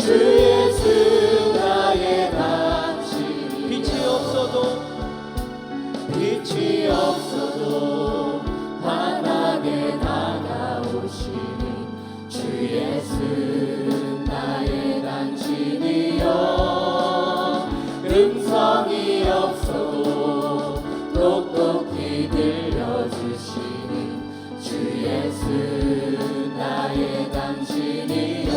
주 예수 나의 당신 빛이 없어도 환하게 다가오시니 주 예수 나의 당신이여 음성이 없어도 똑똑히 들려주시니 주 예수 나의 당신이여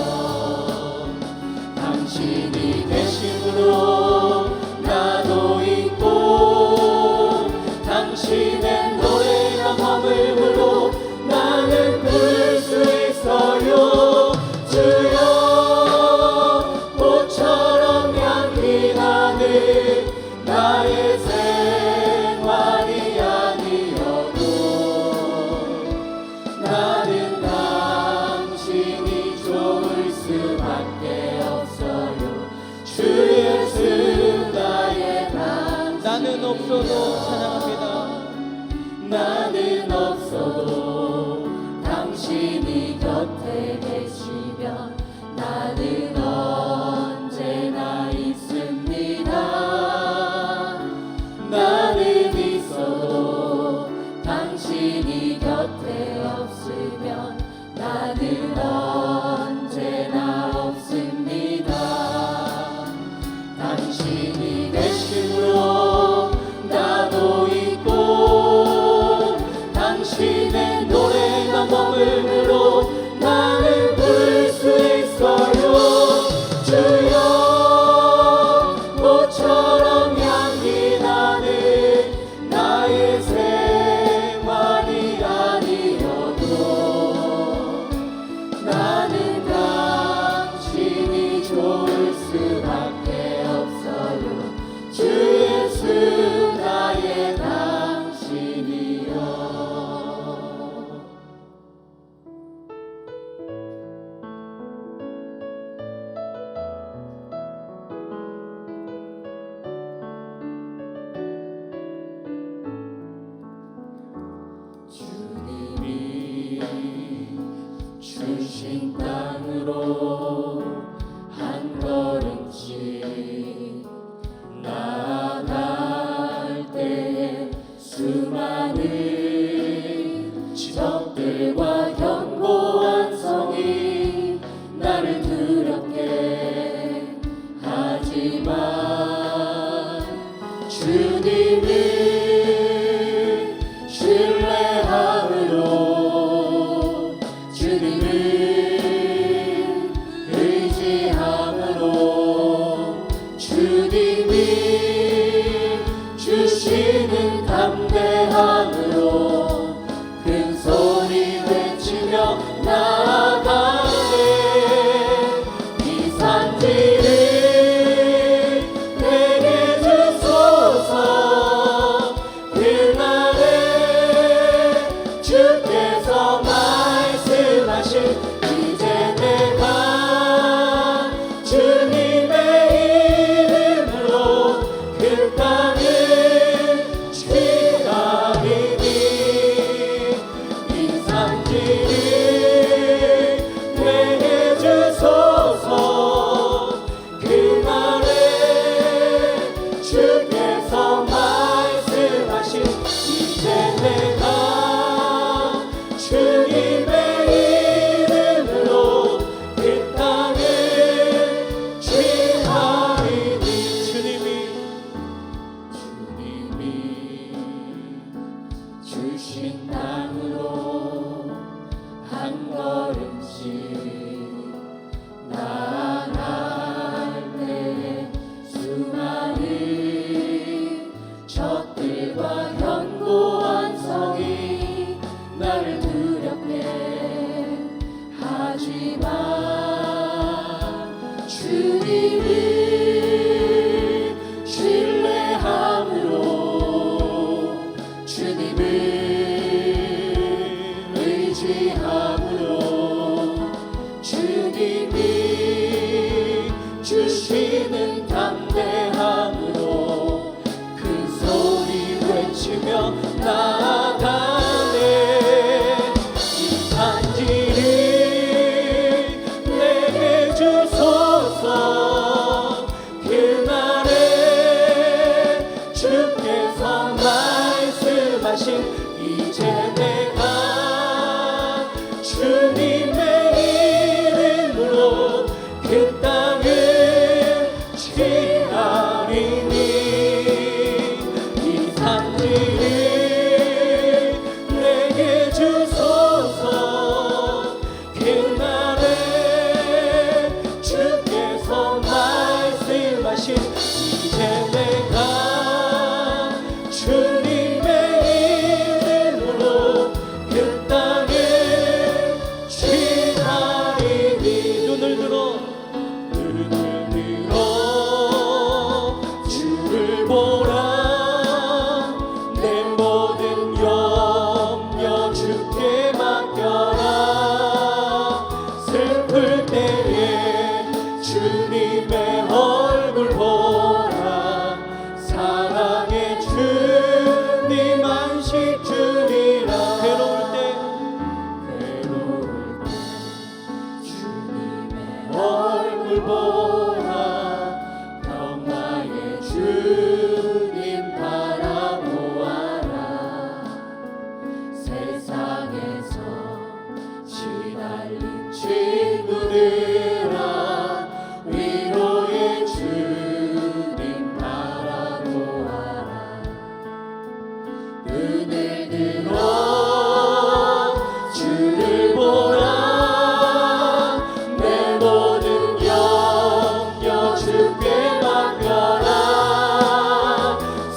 당신이 계심으로 나도 있고 당신의 노래가 머물므로 나는 부를 수 있어요 주여 꽃처럼 향기 나는 나의 생활이 아니어도 나는 당신이 좋을 수밖에 없어요 주 예수 나의 당신 나는 없어도 찬양합니다. 나는 없어도 당신이 곁에 계시면 나는 언제나 있습니다 나는 있어도 당신이 곁에 없으면 나는 언제나 없습니다 당신이 계심으로 나도 있고 당신의 노래가 머물므로 나는 부를 수 있어요 주여 꽃처럼 향기 나는 나의 생활이 아니어도 나는 당신이 좋을 수밖에 없어요 주 예수 나의 당신이여 주님이 주신 땅으로 한 걸음씩 나아갈 때에 수많은 적들과 견고한 성이 나를 두렵게 하지만 주님을 신뢰함으로 주님을 의지함으로 주님이 주시는 담대함으로 큰 소리 외치며 나아가네 이 산지를 내게 주소서 그날에 주께서 말씀하신 이제 내가 주님의 이름으로 그 땅을 취하리니 이 산지를 내게 주소서 그날에 주께서 말씀하신 이제 내가 주님의 이름으로 그 땅을 취하리니 주님이 주신 땅으로 한 걸음씩 나아갈 때에 수많은 적들과 견고한 성이 나를 두렵게 하지만 주님을 신뢰함으로 주님을 의지함으로 주님이 주시는 담대함으로 큰 소리 외치며 나아가네 이 산지를 내게 주소서 얼굴 보라 평화의 주님 바라보아라 세상에서 시달린 친구들아 위로의 주님 바라보아라 눈을 들어 주를 보라 내 모든 염려 주께 맡겨라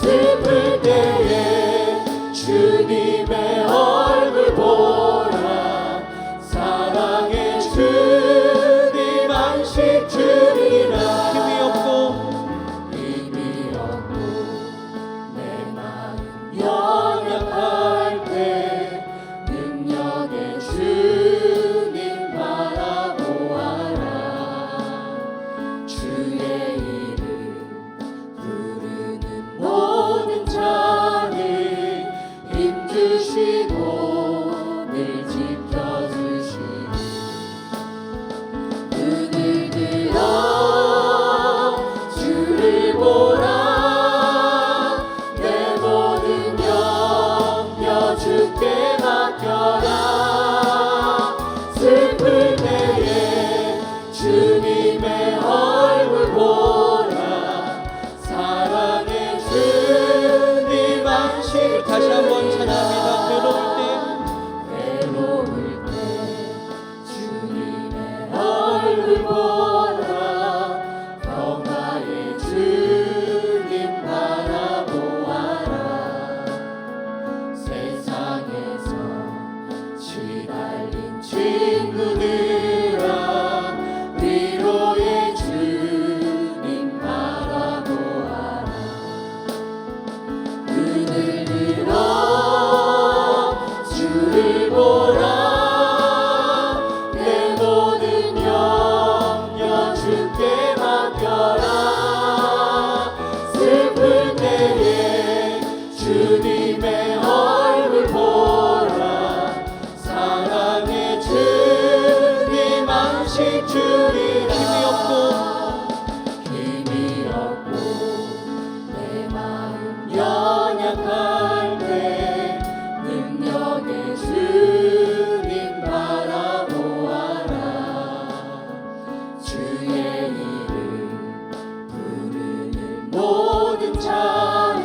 슬플 때에 주님의 얼굴 보라 사랑의 주님 안식 주리라 힘이 없고 내 마음 연약할 때 능력의 주님 바라보아라 주의 이름 부르는 모든 자는 힘주시고 늘 지켜주시니 눈을 들어 주를 보라 내 모든 염려 주께 맡겨라 슬플 때에 주님의 얼굴 보라 사랑의 주님 안식 다시 한번 찬양합니다. 외로울 때 주님의 얼굴 보라 평화의 주님 바라보아라 세상에서 시달린 친구들아 위로의 주님 바라보아라 눈을 들어 주를 보라 내 모든 염려 주께 맡겨라 슬플 때에 주님의 얼굴 보라 사랑의 주님 안식 주리라 힘이 없고 내 마음 연약할 때 능력의 주님 바라보아라 주의 이름 부르는 모든 자는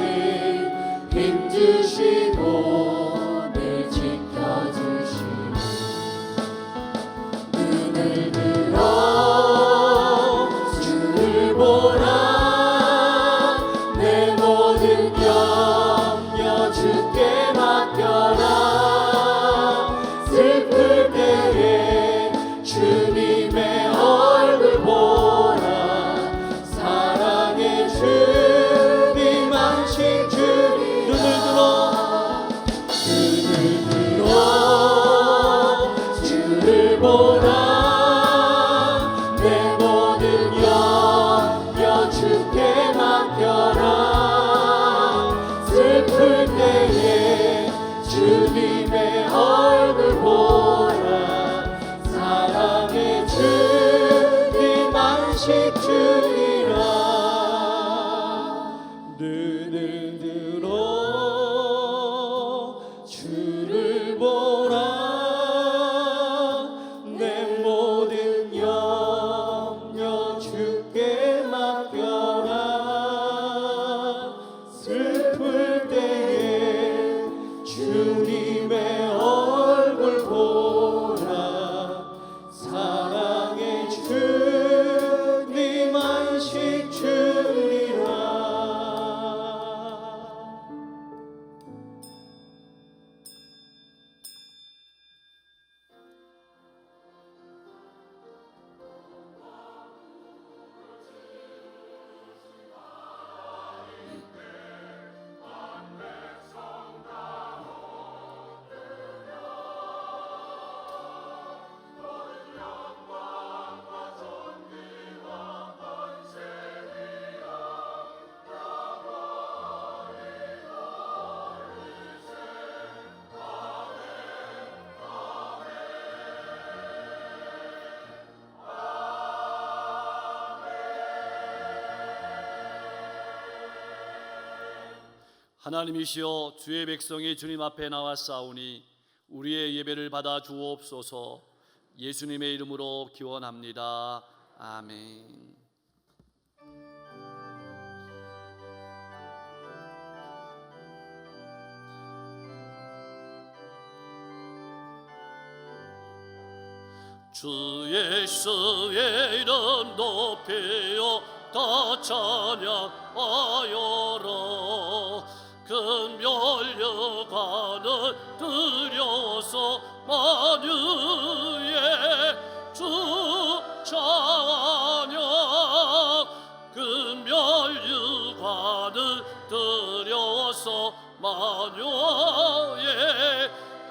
힘주시고 늘 지켜주시니 눈을 들어 주를 보라 내 모든 염려 주께 맡겨라 슬플 때에 주님의 얼굴 보라 사랑의 주님 안식 주리 눈을 들어 주를 보라 내 모든 염려 주께 맡겨라 슬플 때에 주님의 얼굴 보라 사랑의 주님 안식 주리라 눈을 들어 주를 보라 내 모든 염려 주께 맡겨라 슬플 때에 주님의 얼굴 보라 사랑의 주님 안식 주리라 하나님이시여, 주의 백성이 주님 앞에 나왔사오니 우리의 예배를 받아 주옵소서. 예수님의 이름으로 기원합니다. 아멘. 주 예수의 이름 높여 다 찬양하여라. 금멸류관을 들여서 만유의 주 찬양. 금멸류관을 들여서 만유의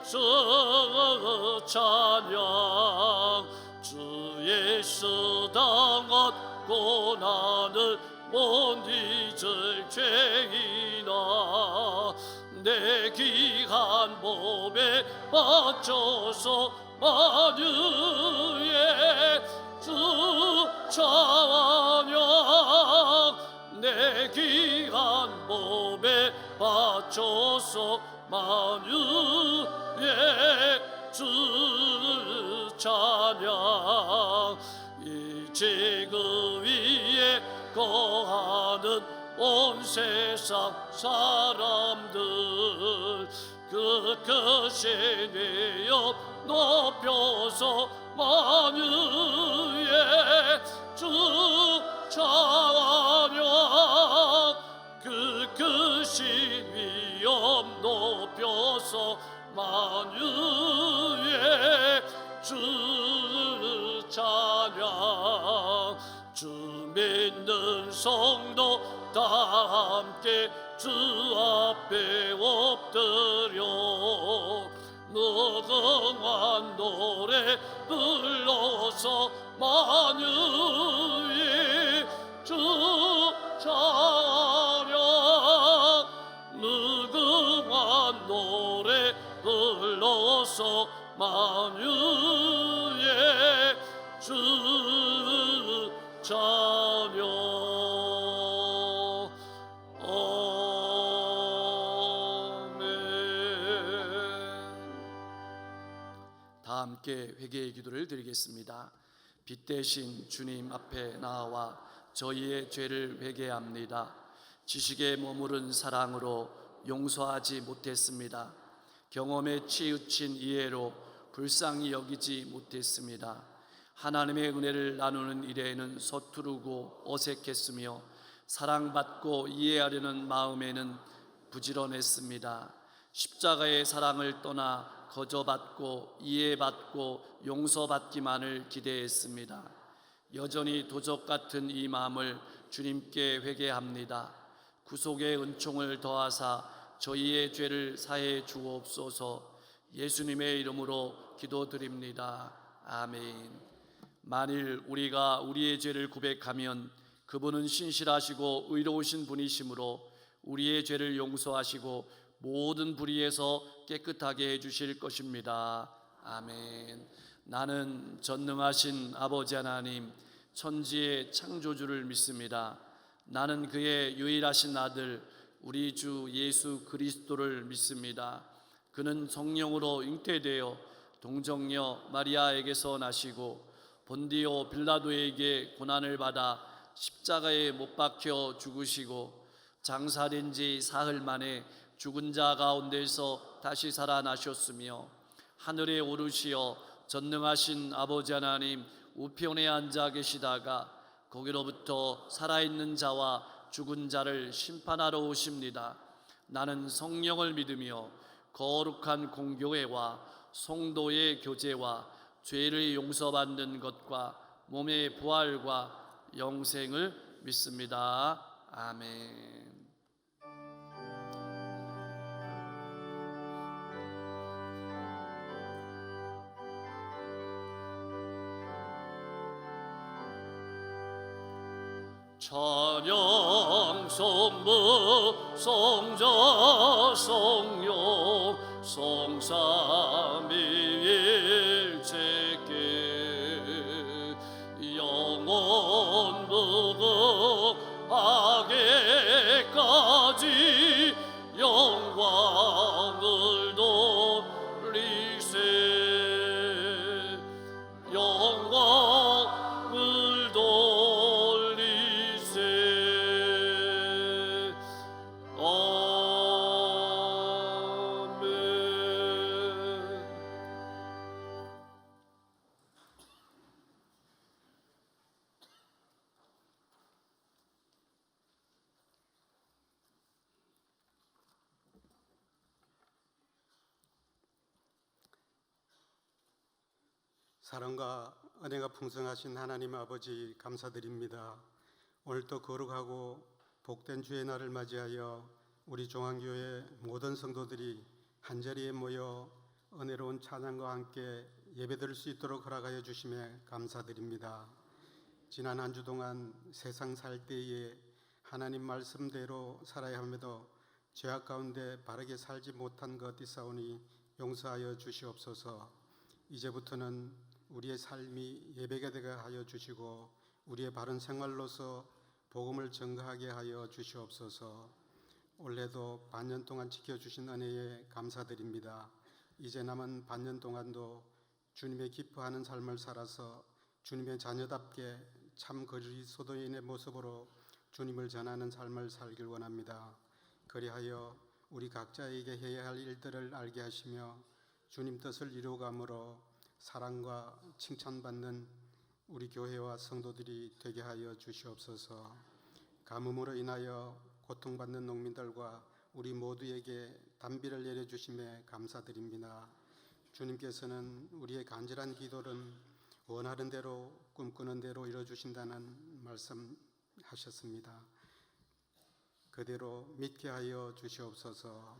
주 찬양. 주 예수 당한 고난을 못 잊을 죄인아, 내 귀한 몸에 바쳐서 만유의 주 찬양. 내 귀한 몸에 바쳐서 만유의 주 찬양. 이 지구 위에 거하는 온 세상 사람들 그 크신 위엄 높여서 만유의 주 찬양. 그 크신 위엄 높여서 만유의 주 찬양. 주 믿는 성도 다 함께 주 앞에 엎드려 무궁한 노래 불러서 만유의 주 찬양. 무궁한 노래 불러서 만유의 주 찬양. 아멘. 다 함께 회개의 기도를 드리겠습니다. 빛 대신 주님 앞에 나와 저희의 죄를 회개합니다. 지식에 머무른 사랑으로 용서하지 못했습니다. 경험에 치우친 이해로 불쌍히 여기지 못했습니다. 하나님의 은혜를 나누는 일에는 서투르고 어색했으며 사랑받고 이해하려는 마음에는 부지런했습니다. 십자가의 사랑을 떠나 거저받고 이해받고 용서받기만을 기대했습니다. 여전히 도적 같은 이 마음을 주님께 회개합니다. 구속의 은총을 더하사 저희의 죄를 사해 주옵소서. 예수님의 이름으로 기도드립니다. 아멘. 만일 우리가 우리의 죄를 고백하면 그분은 신실하시고 의로우신 분이시므로 우리의 죄를 용서하시고 모든 불의에서 깨끗하게 해주실 것입니다. 아멘. 나는 전능하신 아버지 하나님, 천지의 창조주를 믿습니다. 나는 그의 유일하신 아들 우리 주 예수 그리스도를 믿습니다. 그는 성령으로 잉태되어 동정녀 마리아에게서 나시고 본디오 빌라도에게 고난을 받아 십자가에 못 박혀 죽으시고 장사된 지 사흘 만에 죽은 자 가운데서 다시 살아나셨으며 하늘에 오르시어 전능하신 아버지 하나님 우편에 앉아 계시다가 거기로부터 살아있는 자와 죽은 자를 심판하러 오십니다. 나는 성령을 믿으며 거룩한 공교회와 성도의 교제와 죄를 용서받는 것과 몸의 부활과 영생을 믿습니다. 아멘. 찬양 성부 성자 성령 성삼위일체께 영원 무궁하게까지 사랑과 은혜가 풍성하신 하나님 아버지 감사드립니다. 오늘도 거룩하고 복된 주의 날을 맞이하여 우리 종안교회 모든 성도들이 한자리에 모여 은혜로운 찬양과 함께 예배드릴 수 있도록 허락하여 주심에 감사드립니다. 지난 한 주 동안 세상 살 때에 하나님 말씀대로 살아야 함에도 죄악 가운데 바르게 살지 못한 것 있사오니 용서하여 주시옵소서. 이제부터는 우리의 삶이 예배가 되게 하여 주시고 우리의 바른 생활로서 복음을 전가하게 하여 주시옵소서. 올해도 반년 동안 지켜주신 은혜에 감사드립니다. 이제 남은 반년 동안도 주님의 기뻐하는 삶을 살아서 주님의 자녀답게 참 그리스도인의 모습으로 주님을 전하는 삶을 살길 원합니다. 그리하여 우리 각자에게 해야 할 일들을 알게 하시며 주님 뜻을 이루감으로 사랑과 칭찬받는 우리 교회와 성도들이 되게 하여 주시옵소서. 가뭄으로 인하여 고통받는 농민들과 우리 모두에게 단비를 내려주심에 감사드립니다. 주님께서는 우리의 간절한 기도는 원하는 대로 꿈꾸는 대로 이루어주신다는 말씀하셨습니다. 그대로 믿게 하여 주시옵소서.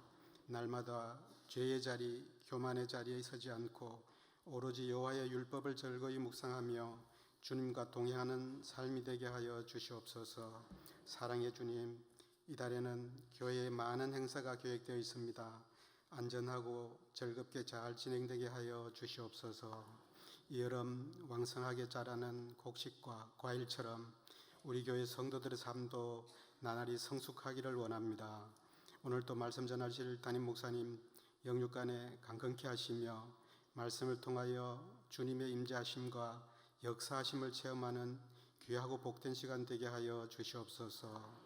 날마다 죄의 자리, 교만의 자리에 서지 않고 오로지 여호와의 율법을 즐거이 묵상하며 주님과 동행하는 삶이 되게 하여 주시옵소서. 사랑의 주님, 이달에는 교회에 많은 행사가 계획되어 있습니다. 안전하고 즐겁게 잘 진행되게 하여 주시옵소서. 이 여름 왕성하게 자라는 곡식과 과일처럼 우리 교회 성도들의 삶도 나날이 성숙하기를 원합니다. 오늘도 말씀 전하실 담임 목사님 영육간에 강건케 하시며 말씀을 통하여 주님의 임재하심과 역사하심을 체험하는 귀하고 복된 시간 되게 하여 주시옵소서.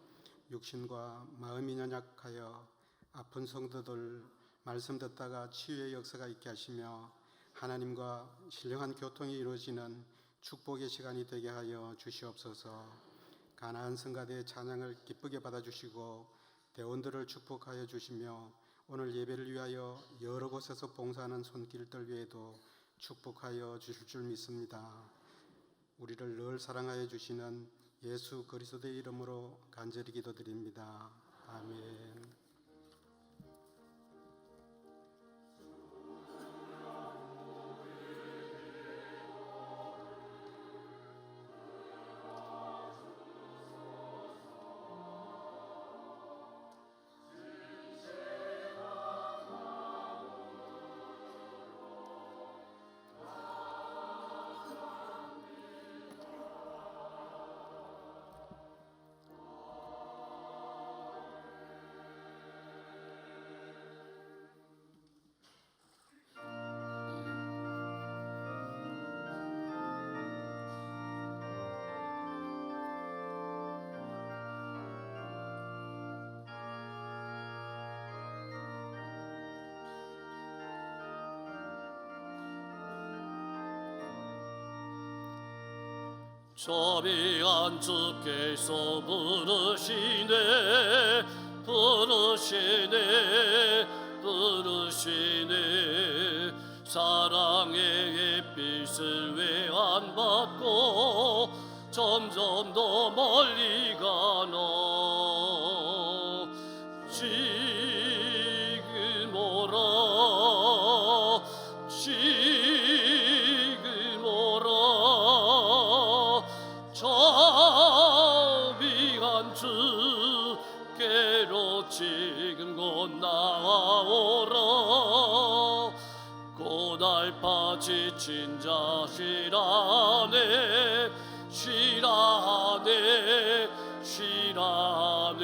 육신과 마음이 연약하여 아픈 성도들 말씀 듣다가 치유의 역사가 있게 하시며 하나님과 신령한 교통이 이루어지는 축복의 시간이 되게 하여 주시옵소서. 가나안 성가대의 찬양을 기쁘게 받아주시고 대원들을 축복하여 주시며 오늘 예배를 위하여 여러 곳에서 봉사하는 손길들 외에도 축복하여 주실 줄 믿습니다. 우리를 늘 사랑하여 주시는 예수 그리스도의 이름으로 간절히 기도드립니다. 아멘. 자비한 주께서 부르시네 부르시네 부르시네 사랑의 햇빛을 왜 안 받고 점점 더 멀리 가나 지금 오라 지금 오라 자비한 주께로 지금 곧 나아오라 고달파 지친 자 쉬라네 쉬라네 쉬라네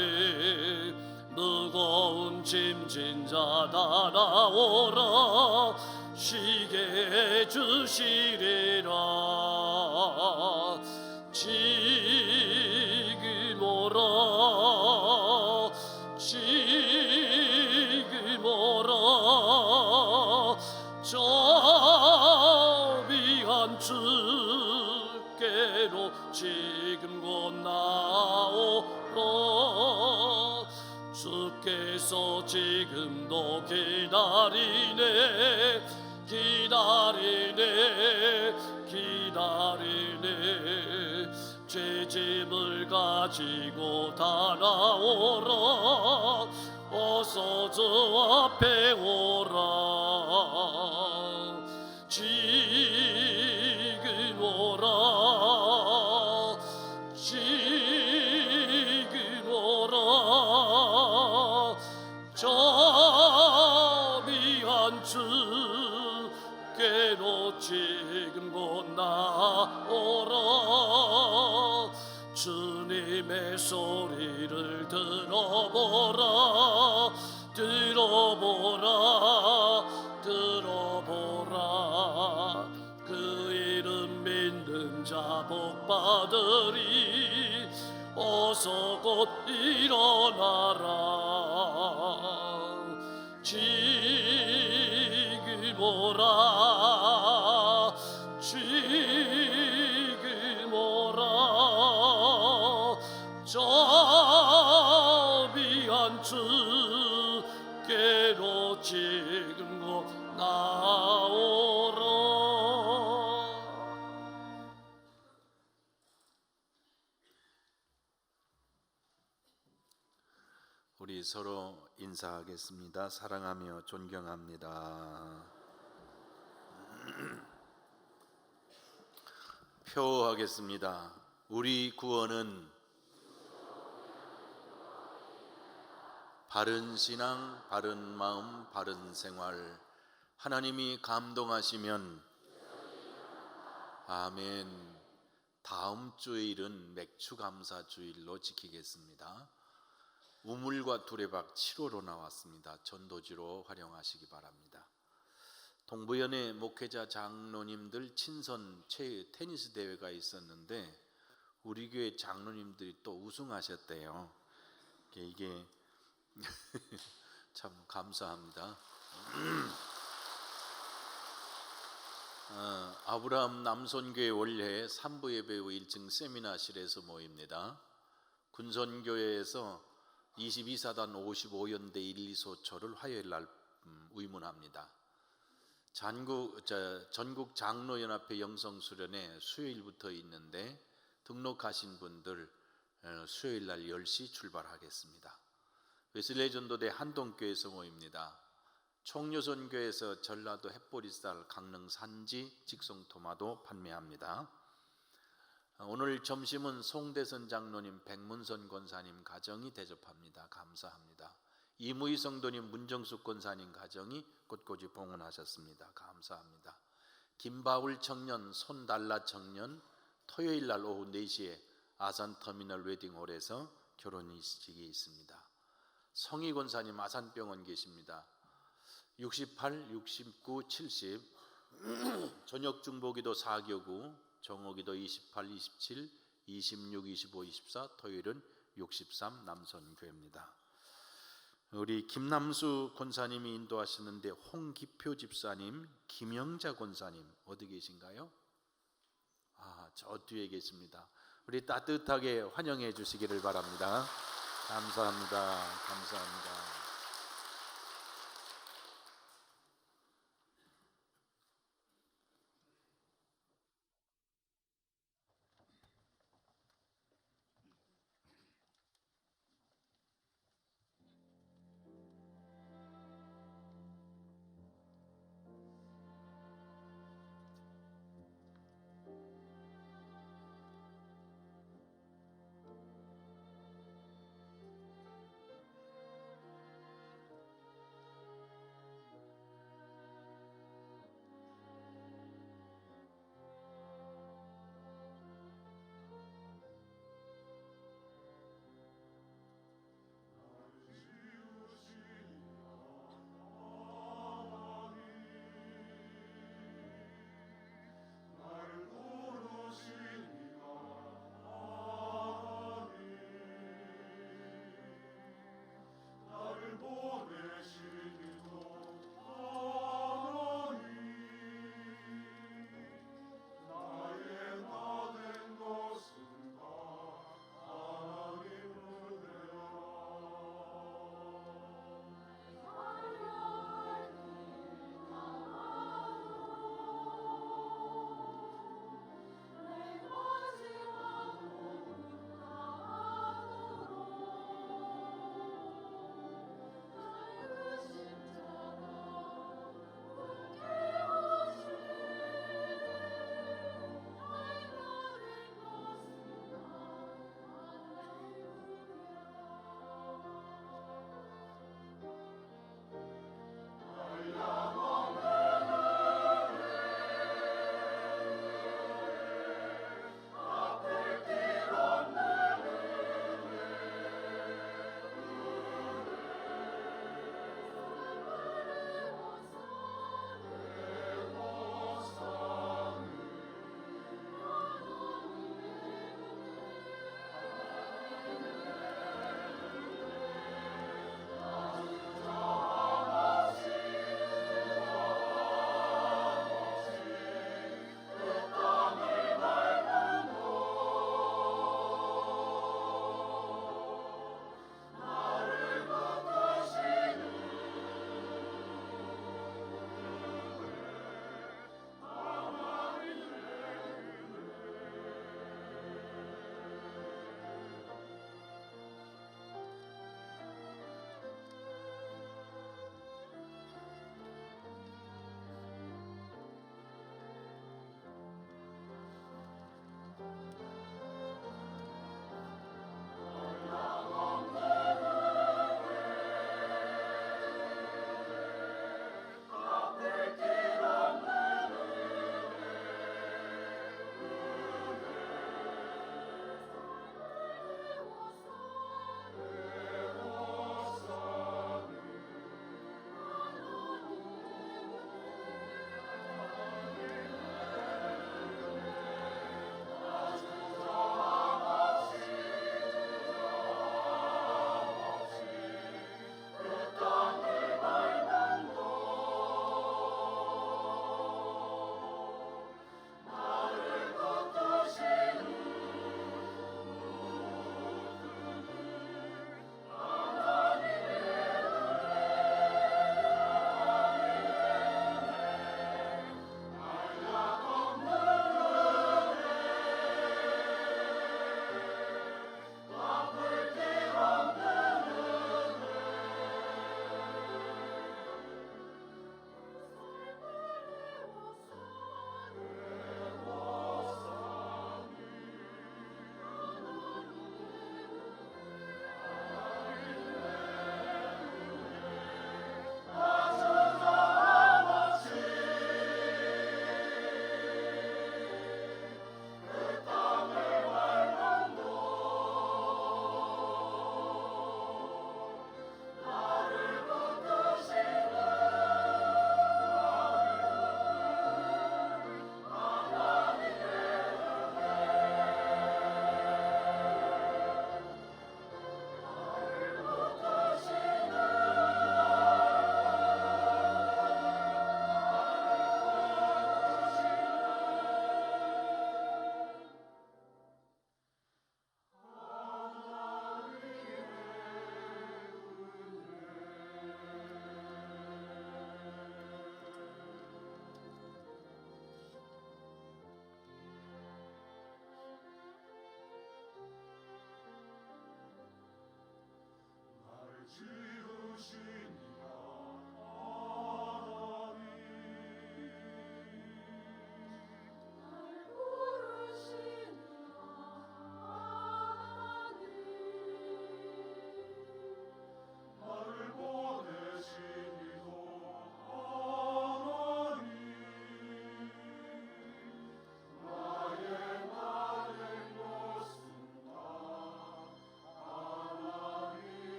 무거운 짐진 자 다 나오라 쉬게 해주시리라 지금 오라 지금 오라 자비한 주께로 지금 곧 나오라 주께서 지금도 기다리네 기다리네 기다리네 죄짐을 가지고 다 나오라 어서 저 앞에 오라 지금 오라 지금 오라 자비한 주께로 지금 곧 나오라 주님의 소리를 들어보라 들어보라 들어보라 그 이름 믿는 자 복받으리 어서 곧 일어나라 지금 오라 지금 오라 자비한 주께로 지금 곧 나오라. 우리 서로 인사하겠습니다. 사랑하며 존경합니다. 표하겠습니다. 우리 구원은 바른 신앙, 바른 마음, 바른 생활, 하나님이 감동하시면 아멘. 다음 주일은 맥추감사 주일로 지키겠습니다. 우물과 두레박 7호로 나왔습니다. 전도지로 활용하시기 바랍니다. 동부연의 목회자 장로님들 친선 테니스 대회가 있었는데 우리 교회 장로님들이 또 우승하셨대요. 이게 참 감사합니다. 아브라함 남선교회 원래 3부 예배 후 1층 세미나실에서 모입니다. 군선교회에서 22사단 55연대 1, 2소초를 화요일 날 의문합니다. 전국 장로연합회 영성수련회 수요일부터 있는데 등록하신 분들 수요일 날 10시 출발하겠습니다. 웨슬레이 전도대 한동교회에서 모입니다. 총요선교회에서 전라도 햇보리쌀, 강릉 산지, 직송 토마토 판매합니다. 오늘 점심은 송대선 장로님, 백문선 권사님 가정이 대접합니다. 감사합니다. 이무희 성도님, 문정숙 권사님 가정이 곳곳이 봉헌하셨습니다. 감사합니다. 김바울 청년, 손달라 청년 토요일 날 오후 4시에 아산터미널 웨딩홀에서 결혼식이 있습니다. 성희 권사님 아산병원 계십니다. 68, 69, 70 저녁 중보기도 4교구 정오기도 28, 27, 26, 25, 24 토요일은 63 남선교회입니다. 우리 김남수 권사님이 인도하시는데 홍기표 집사님, 김영자 권사님 어디 계신가요? 저 뒤에 계십니다. 우리 따뜻하게 환영해 주시기를 바랍니다. 감사합니다. 감사합니다.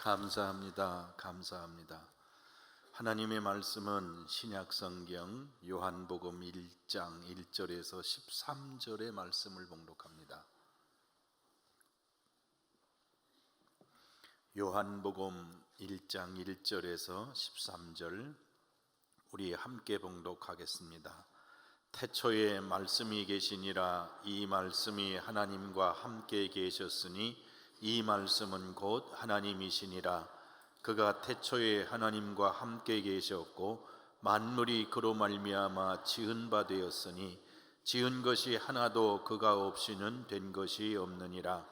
감사합니다. 감사합니다. 하나님의 말씀은 신약성경 요한복음 1장 1절에서 13절의 말씀을 봉독합니다. 요한복음 1장 1절에서 13절 우리 함께 봉독하겠습니다. 태초에 말씀이 계시니라. 이 말씀이 하나님과 함께 계셨으니 이 말씀은 곧 하나님이시니라. 그가 태초에 하나님과 함께 계셨고 만물이 그로 말미암아 지은 바 되었으니 지은 것이 하나도 그가 없이는 된 것이 없느니라.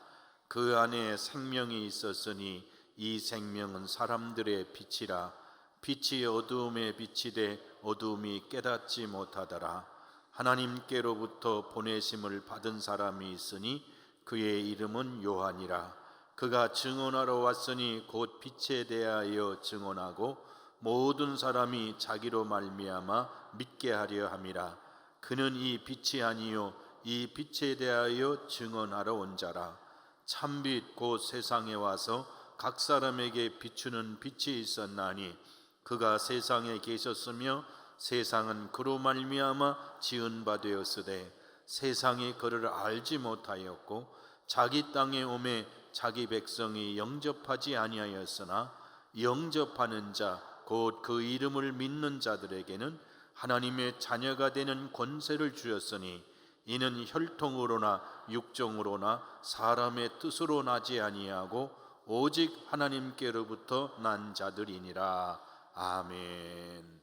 그 안에 생명이 있었으니 이 생명은 사람들의 빛이라. 빛이 어두움에 비치되 어두움이 깨닫지 못하더라. 하나님께로부터 보내심을 받은 사람이 있으니 그의 이름은 요한이라. 그가 증언하러 왔으니 곧 빛에 대하여 증언하고 모든 사람이 자기로 말미암아 믿게 하려 함이라. 그는 이 빛이 아니요 이 빛에 대하여 증언하러 온 자라. 참빛 곧 세상에 와서 각 사람에게 비추는 빛이 있었나니 그가 세상에 계셨으며 세상은 그로 말미암아 지은 바 되었으되 세상이 그를 알지 못하였고 자기 땅에 오매 자기 백성이 영접하지 아니하였으나 영접하는 자 곧 그 이름을 믿는 자들에게는 하나님의 자녀가 되는 권세를 주었으니 이는 혈통으로나 육정으로나 사람의 뜻으로 나지 아니하고 오직 하나님께로부터 난 자들이니라. 아멘.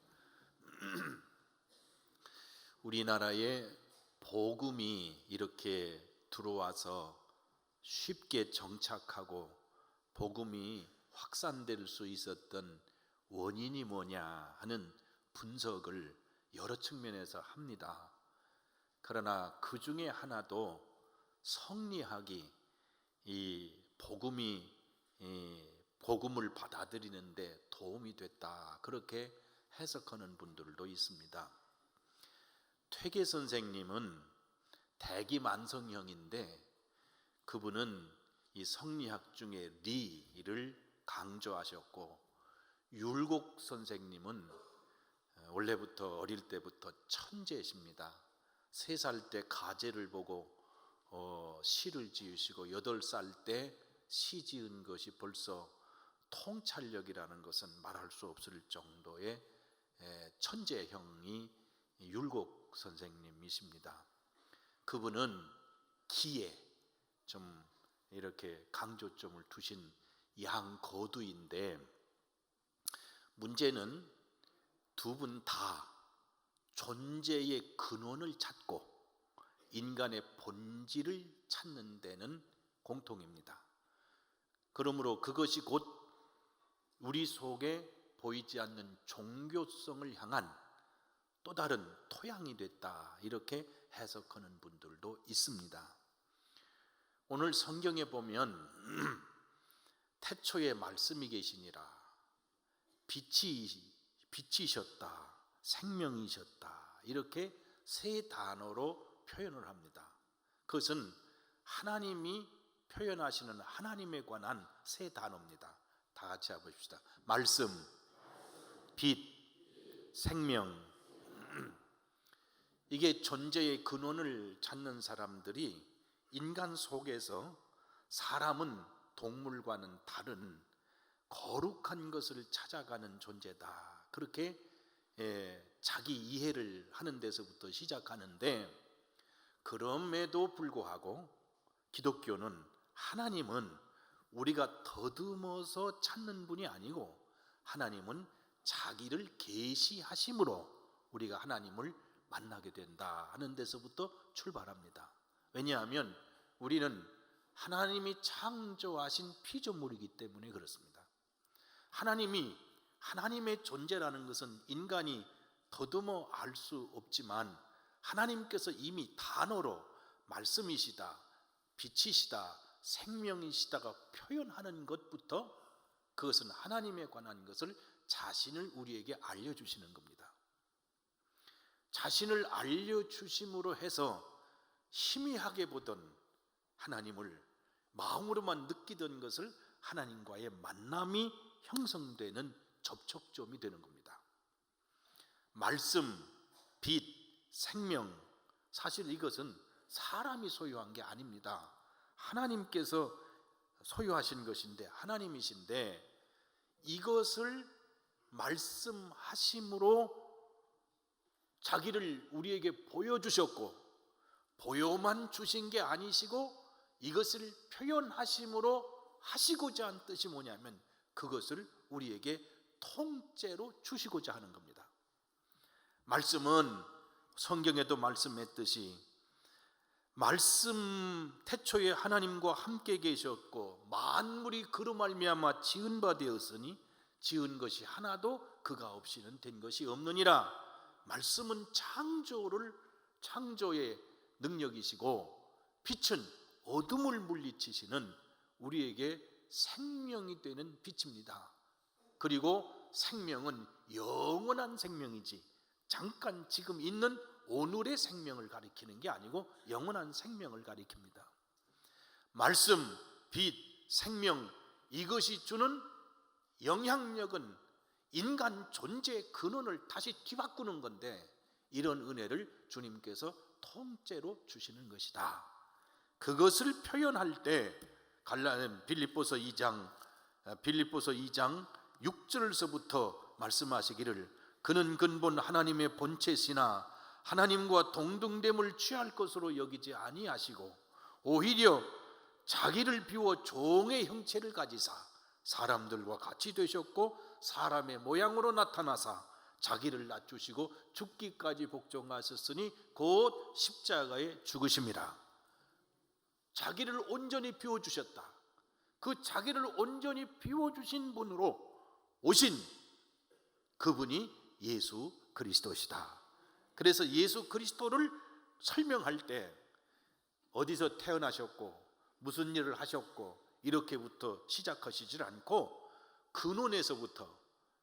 우리나라에 복음이 이렇게 들어와서 쉽게 정착하고 복음이 확산될 수 있었던 원인이 뭐냐 하는 분석을 여러 측면에서 합니다. 그러나 그 중에 하나도 성리학이 이 복음을 받아들이는데 도움이 됐다, 그렇게 해석하는 분들도 있습니다. 퇴계 선생님은 대기만성형인데 그분은 이 성리학 중에 리를 강조하셨고, 율곡 선생님은 원래부터 어릴 때부터 천재십니다. 3살 때 가재를 보고 시를 지으시고 8살 때 시 지은 것이 벌써 통찰력이라는 것은 말할 수 없을 정도의 천재형이 율곡 선생님이십니다. 그분은 기에 좀 이렇게 강조점을 두신 양거두인데, 문제는 두 분 다 존재의 근원을 찾고 인간의 본질을 찾는 데는 공통입니다. 그러므로 그것이 곧 우리 속에 보이지 않는 종교성을 향한 또 다른 토양이 됐다, 이렇게 해석하는 분들도 있습니다. 오늘 성경에 보면 태초에 말씀이 계시니라, 빛이셨다, 생명이셨다, 이렇게 3 단어로 표현을 합니다. 그것은 하나님이 표현하시는 하나님에 관한 3 단어입니다. 다 같이 해봅시다. 말씀, 빛, 생명. 이게 존재의 근원을 찾는 사람들이 인간 속에서 사람은 동물과는 다른 거룩한 것을 찾아가는 존재다, 그렇게 자기 이해를 하는 데서부터 시작하는데, 그럼에도 불구하고 기독교는 하나님은 우리가 더듬어서 찾는 분이 아니고 하나님은 자기를 계시하심으로 우리가 하나님을 만나게 된다 하는 데서부터 출발합니다. 왜냐하면 우리는 하나님이 창조하신 피조물이기 때문에 그렇습니다. 하나님의 존재라는 것은 인간이 더듬어 알 수 없지만 하나님께서 이미 단어로 말씀이시다, 빛이시다, 생명이시다가 표현하는 것부터 그것은 하나님에 관한 것을 자신을 우리에게 알려주시는 겁니다. 자신을 알려주심으로 해서 희미하게 보던 하나님을, 마음으로만 느끼던 것을 하나님과의 만남이 형성되는 접촉점이 되는 겁니다. 말씀, 빛, 생명, 사실 이것은 사람이 소유한 게 아닙니다. 하나님께서 소유하신 것인데, 하나님이신데, 이것을 말씀하심으로 자기를 우리에게 보여주셨고, 보여만 주신 게 아니시고 이것을 표현하심으로 하시고자 한 뜻이 뭐냐면 그것을 우리에게 통째로 주시고자 하는 겁니다. 말씀은 성경에도 말씀했듯이 말씀 태초에 하나님과 함께 계셨고 만물이 그로 말미암아 지은 바 되었으니 지은 것이 하나도 그가 없이는 된 것이 없느니라. 말씀은 창조의 능력이시고 빛은 어둠을 물리치시는 우리에게 생명이 되는 빛입니다. 그리고 생명은 영원한 생명이지 잠깐 지금 있는 오늘의 생명을 가리키는 게 아니고 영원한 생명을 가리킵니다. 말씀, 빛, 생명, 이것이 주는 영향력은 인간 존재의 근원을 다시 뒤바꾸는 건데 이런 은혜를 주님께서 통째로 주시는 것이다. 그것을 표현할 때 빌립보서 2장 6절서부터 말씀하시기를 그는 근본 하나님의 본체시나 하나님과 동등됨을 취할 것으로 여기지 아니하시고 오히려 자기를 비워 종의 형체를 가지사 사람들과 같이 되셨고 사람의 모양으로 나타나사 자기를 낮추시고 죽기까지 복종하셨으니 곧 십자가에 죽으심이라. 자기를 온전히 비워주셨다. 그 자기를 온전히 비워주신 분으로 오신 그분이 예수 그리스도시다. 그래서 예수 그리스도를 설명할 때 어디서 태어나셨고 무슨 일을 하셨고 이렇게부터 시작하시질 않고 근원에서부터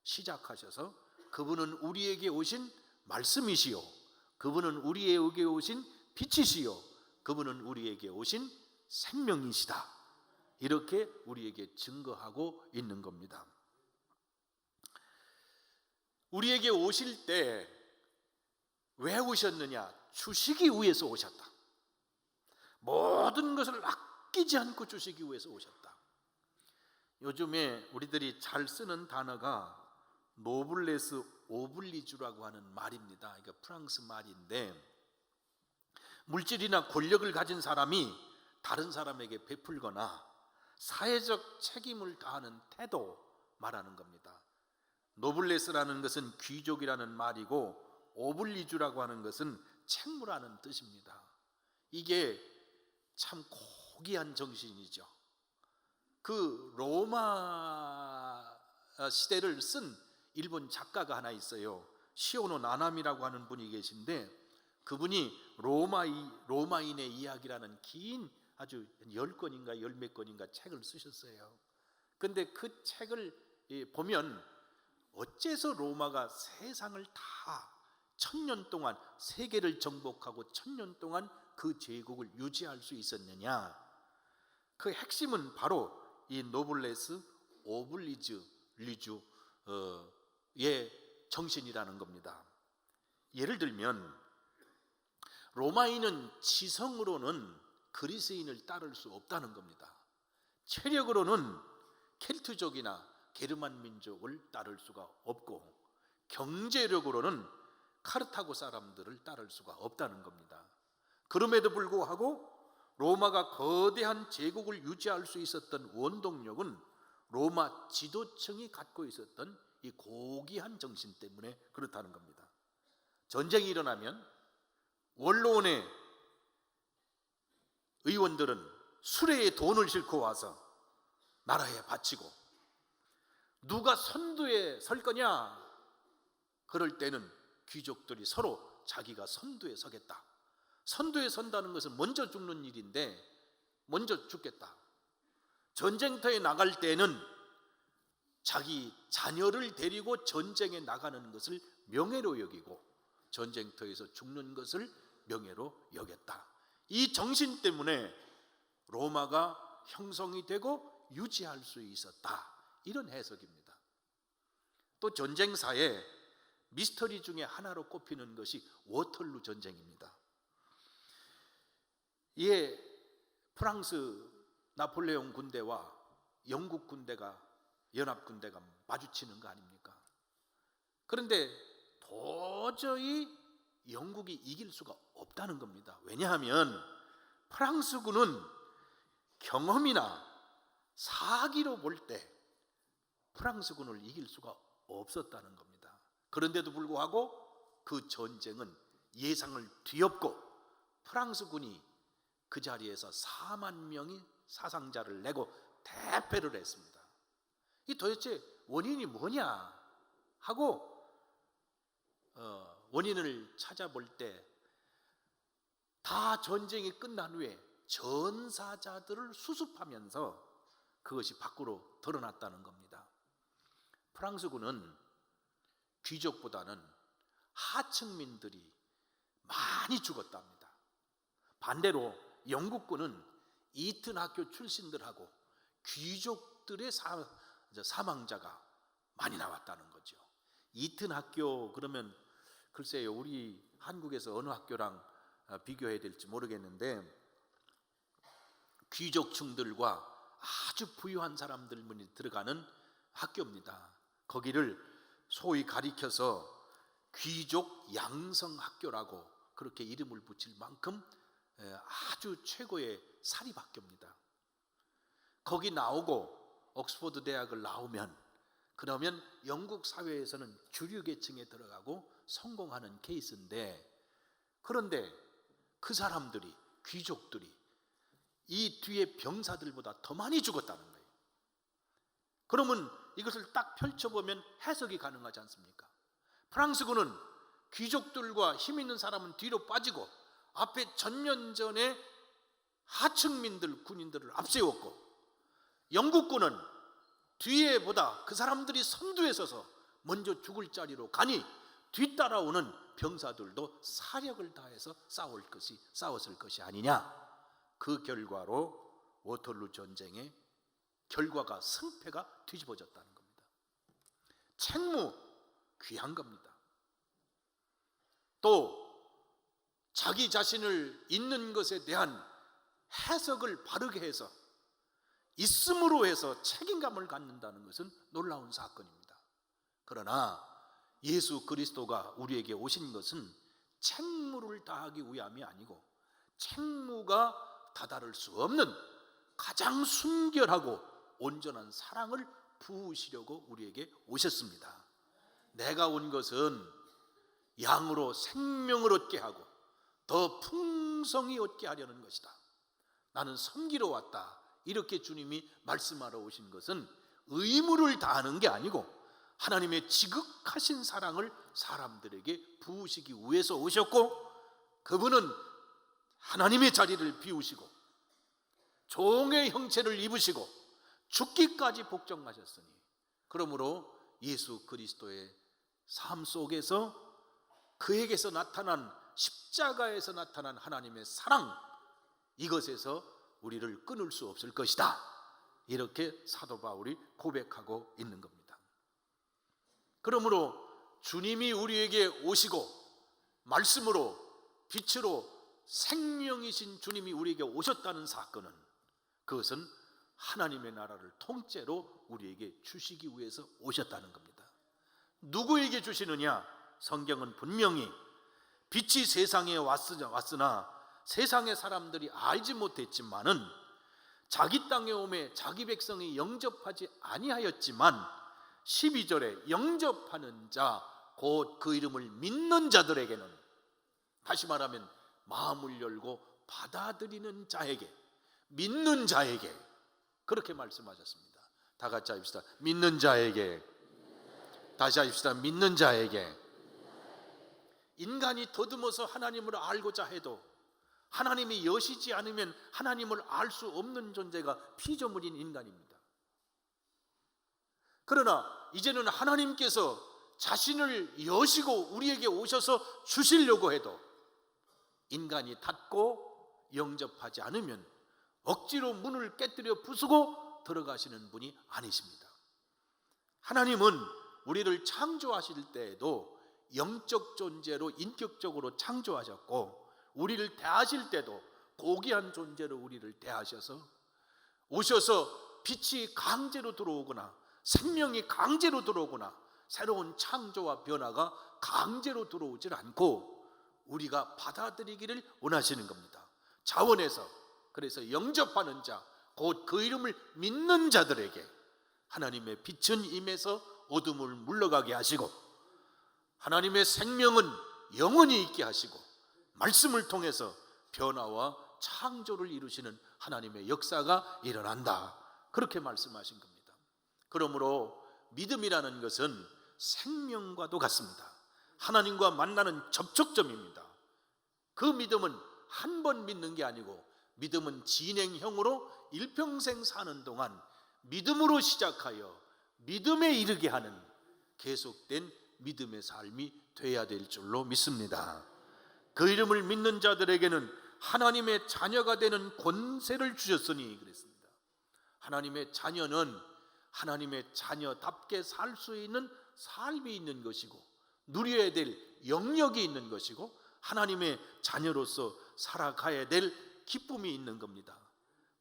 시작하셔서 그분은 우리에게 오신 말씀이시요 그분은 우리에게 오신 빛이시요 그분은 우리에게 오신 생명이시다. 이렇게 우리에게 증거하고 있는 겁니다. 우리에게 오실 때 왜 오셨느냐? 주시기 위해서 오셨다. 모든 것을 아끼지 않고 주시기 위해서 오셨다. 요즘에 우리들이 잘 쓰는 단어가 노블레스 오블리주라고 하는 말입니다. 그러니까 프랑스 말인데 물질이나 권력을 가진 사람이 다른 사람에게 베풀거나 사회적 책임을 다하는 태도 말하는 겁니다. 노블레스라는 것은 귀족이라는 말이고 오블리주라고 하는 것은 책무라는 뜻입니다. 이게 참 고귀한 정신이죠. 그 로마 시대를 쓴 일본 작가가 하나 있어요. 시오노 나나미라고 하는 분이 계신데 그분이 로마인의 이야기라는 긴 아주 10권인가 10몇 권인가 책을 쓰셨어요. 근데 그 책을 보면 어째서 로마가 세상을 다 1000년 동안 세계를 정복하고 1000년 동안 그 제국을 유지할 수 있었느냐? 그 핵심은 바로 이 노블레스 오블리주의 정신이라는 겁니다. 예를 들면 로마인은 지성으로는 그리스인을 따를 수 없다는 겁니다. 체력으로는 켈트족이나 게르만 민족을 따를 수가 없고 경제력으로는 카르타고 사람들을 따를 수가 없다는 겁니다. 그럼에도 불구하고 로마가 거대한 제국을 유지할 수 있었던 원동력은 로마 지도층이 갖고 있었던 이 고귀한 정신 때문에 그렇다는 겁니다. 전쟁이 일어나면 원로원의 의원들은 수레에 돈을 싣고 와서 나라에 바치고 누가 선두에 설 거냐? 그럴 때는 귀족들이 서로 자기가 선두에 서겠다. 선두에 선다는 것은 먼저 죽는 일인데 먼저 죽겠다. 전쟁터에 나갈 때는 자기 자녀를 데리고 전쟁에 나가는 것을 명예로 여기고 전쟁터에서 죽는 것을 명예로 여겼다. 이 정신 때문에 로마가 형성이 되고 유지할 수 있었다. 이런 해석입니다. 또 전쟁사에 미스터리 중에 하나로 꼽히는 것이 워털루 전쟁입니다. 이에 프랑스 나폴레옹 군대와 영국 군대가, 연합 군대가 마주치는 거 아닙니까? 그런데 도저히 영국이 이길 수가 없다는 겁니다. 왜냐하면 프랑스군은 경험이나 사기로 볼 때 프랑스군을 이길 수가 없었다는 겁니다. 그런데도 불구하고 그 전쟁은 예상을 뒤엎고 프랑스군이 그 자리에서 4만 명의 사상자를 내고 대패를 했습니다. 이 도대체 원인이 뭐냐 하고 원인을 찾아볼 때 다 전쟁이 끝난 후에 전사자들을 수습하면서 그것이 밖으로 드러났다는 겁니다. 프랑스군은 귀족보다는 하층민들이 많이 죽었답니다. 반대로 영국군은 이튼 학교 출신들하고 귀족들의 사망자가 많이 나왔다는 거죠. 이튼 학교 그러면 글쎄요, 우리 한국에서 어느 학교랑 비교해야 될지 모르겠는데 귀족층들과 아주 부유한 사람들만이 들어가는 학교입니다. 거기를 소위 가리켜서 귀족 양성학교라고 그렇게 이름을 붙일 만큼 아주 최고의 사립학교입니다. 거기 나오고 옥스퍼드 대학을 나오면 그러면 영국 사회에서는 주류 계층에 들어가고 성공하는 케이스인데, 그런데 그 사람들이, 귀족들이 이 뒤에 병사들보다 더 많이 죽었다는 거예요. 그러면 이것을 딱 펼쳐보면 해석이 가능하지 않습니까? 프랑스군은 귀족들과 힘 있는 사람은 뒤로 빠지고 앞에 전면전에 하층민들, 군인들을 앞세웠고, 영국군은 뒤에보다 그 사람들이 선두에 서서 먼저 죽을 자리로 가니 뒤따라오는 병사들도 사력을 다해서 싸웠을 것이 아니냐. 그 결과로 워털루 전쟁의 결과가, 승패가 뒤집어졌다는 겁니다. 책무 귀한 겁니다. 또 자기 자신을 있는 것에 대한 해석을 바르게 해서 있음으로 해서 책임감을 갖는다는 것은 놀라운 사건입니다. 그러나 예수 그리스도가 우리에게 오신 것은 책무를 다하기 위함이 아니고 책무가 다다를 수 없는 가장 순결하고 온전한 사랑을 부으시려고 우리에게 오셨습니다. 내가 온 것은 양으로 생명을 얻게 하고 더 풍성히 얻게 하려는 것이다. 나는 섬기러 왔다. 이렇게 주님이 말씀하러 오신 것은 의무를 다하는 게 아니고 하나님의 지극하신 사랑을 사람들에게 부으시기 위해서 오셨고, 그분은 하나님의 자리를 비우시고 종의 형체를 입으시고 죽기까지 복종하셨으니, 그러므로 예수 그리스도의 삶 속에서 그에게서 나타난, 십자가에서 나타난 하나님의 사랑, 이것에서 우리를 끊을 수 없을 것이다. 이렇게 사도 바울이 고백하고 있는 겁니다. 그러므로 주님이 우리에게 오시고 말씀으로, 빛으로, 생명이신 주님이 우리에게 오셨다는 사건은, 그것은 하나님의 나라를 통째로 우리에게 주시기 위해서 오셨다는 겁니다. 누구에게 주시느냐? 성경은 분명히 빛이 세상에 왔으나 세상의 사람들이 알지 못했지만은 자기 땅에 오매 자기 백성이 영접하지 아니하였지만 12절에 영접하는 자, 곧 그 이름을 믿는 자들에게는, 다시 말하면 마음을 열고 받아들이는 자에게, 믿는 자에게, 그렇게 말씀하셨습니다. 다 같이 합시다. 믿는 자에게. 다시 합시다. 믿는 자에게. 인간이 더듬어서 하나님을 알고자 해도 하나님이 여시지 않으면 하나님을 알 수 없는 존재가 피조물인 인간입니다. 그러나 이제는 하나님께서 자신을 여시고 우리에게 오셔서 주시려고 해도 인간이 닫고 영접하지 않으면 억지로 문을 깨뜨려 부수고 들어가시는 분이 아니십니다. 하나님은 우리를 창조하실 때에도 영적 존재로 인격적으로 창조하셨고, 우리를 대하실 때도 고귀한 존재로 우리를 대하셔서 오셔서 빛이 강제로 들어오거나 생명이 강제로 들어오거나 새로운 창조와 변화가 강제로 들어오질 않고 우리가 받아들이기를 원하시는 겁니다. 자원에서, 그래서 영접하는 자, 곧 그 이름을 믿는 자들에게 하나님의 빛은 임해서 어둠을 물러가게 하시고, 하나님의 생명은 영원히 있게 하시고, 말씀을 통해서 변화와 창조를 이루시는 하나님의 역사가 일어난다, 그렇게 말씀하신 겁니다. 그러므로 믿음이라는 것은 생명과도 같습니다. 하나님과 만나는 접촉점입니다. 그 믿음은 한 번 믿는 게 아니고, 믿음은 진행형으로 일평생 사는 동안 믿음으로 시작하여 믿음에 이르게 하는 계속된 믿음의 삶이 돼야 될 줄로 믿습니다. 그 이름을 믿는 자들에게는 하나님의 자녀가 되는 권세를 주셨으니 그랬습니다. 하나님의 자녀는 하나님의 자녀답게 살 수 있는 삶이 있는 것이고, 누려야 될 영역이 있는 것이고, 하나님의 자녀로서 살아가야 될 기쁨이 있는 겁니다.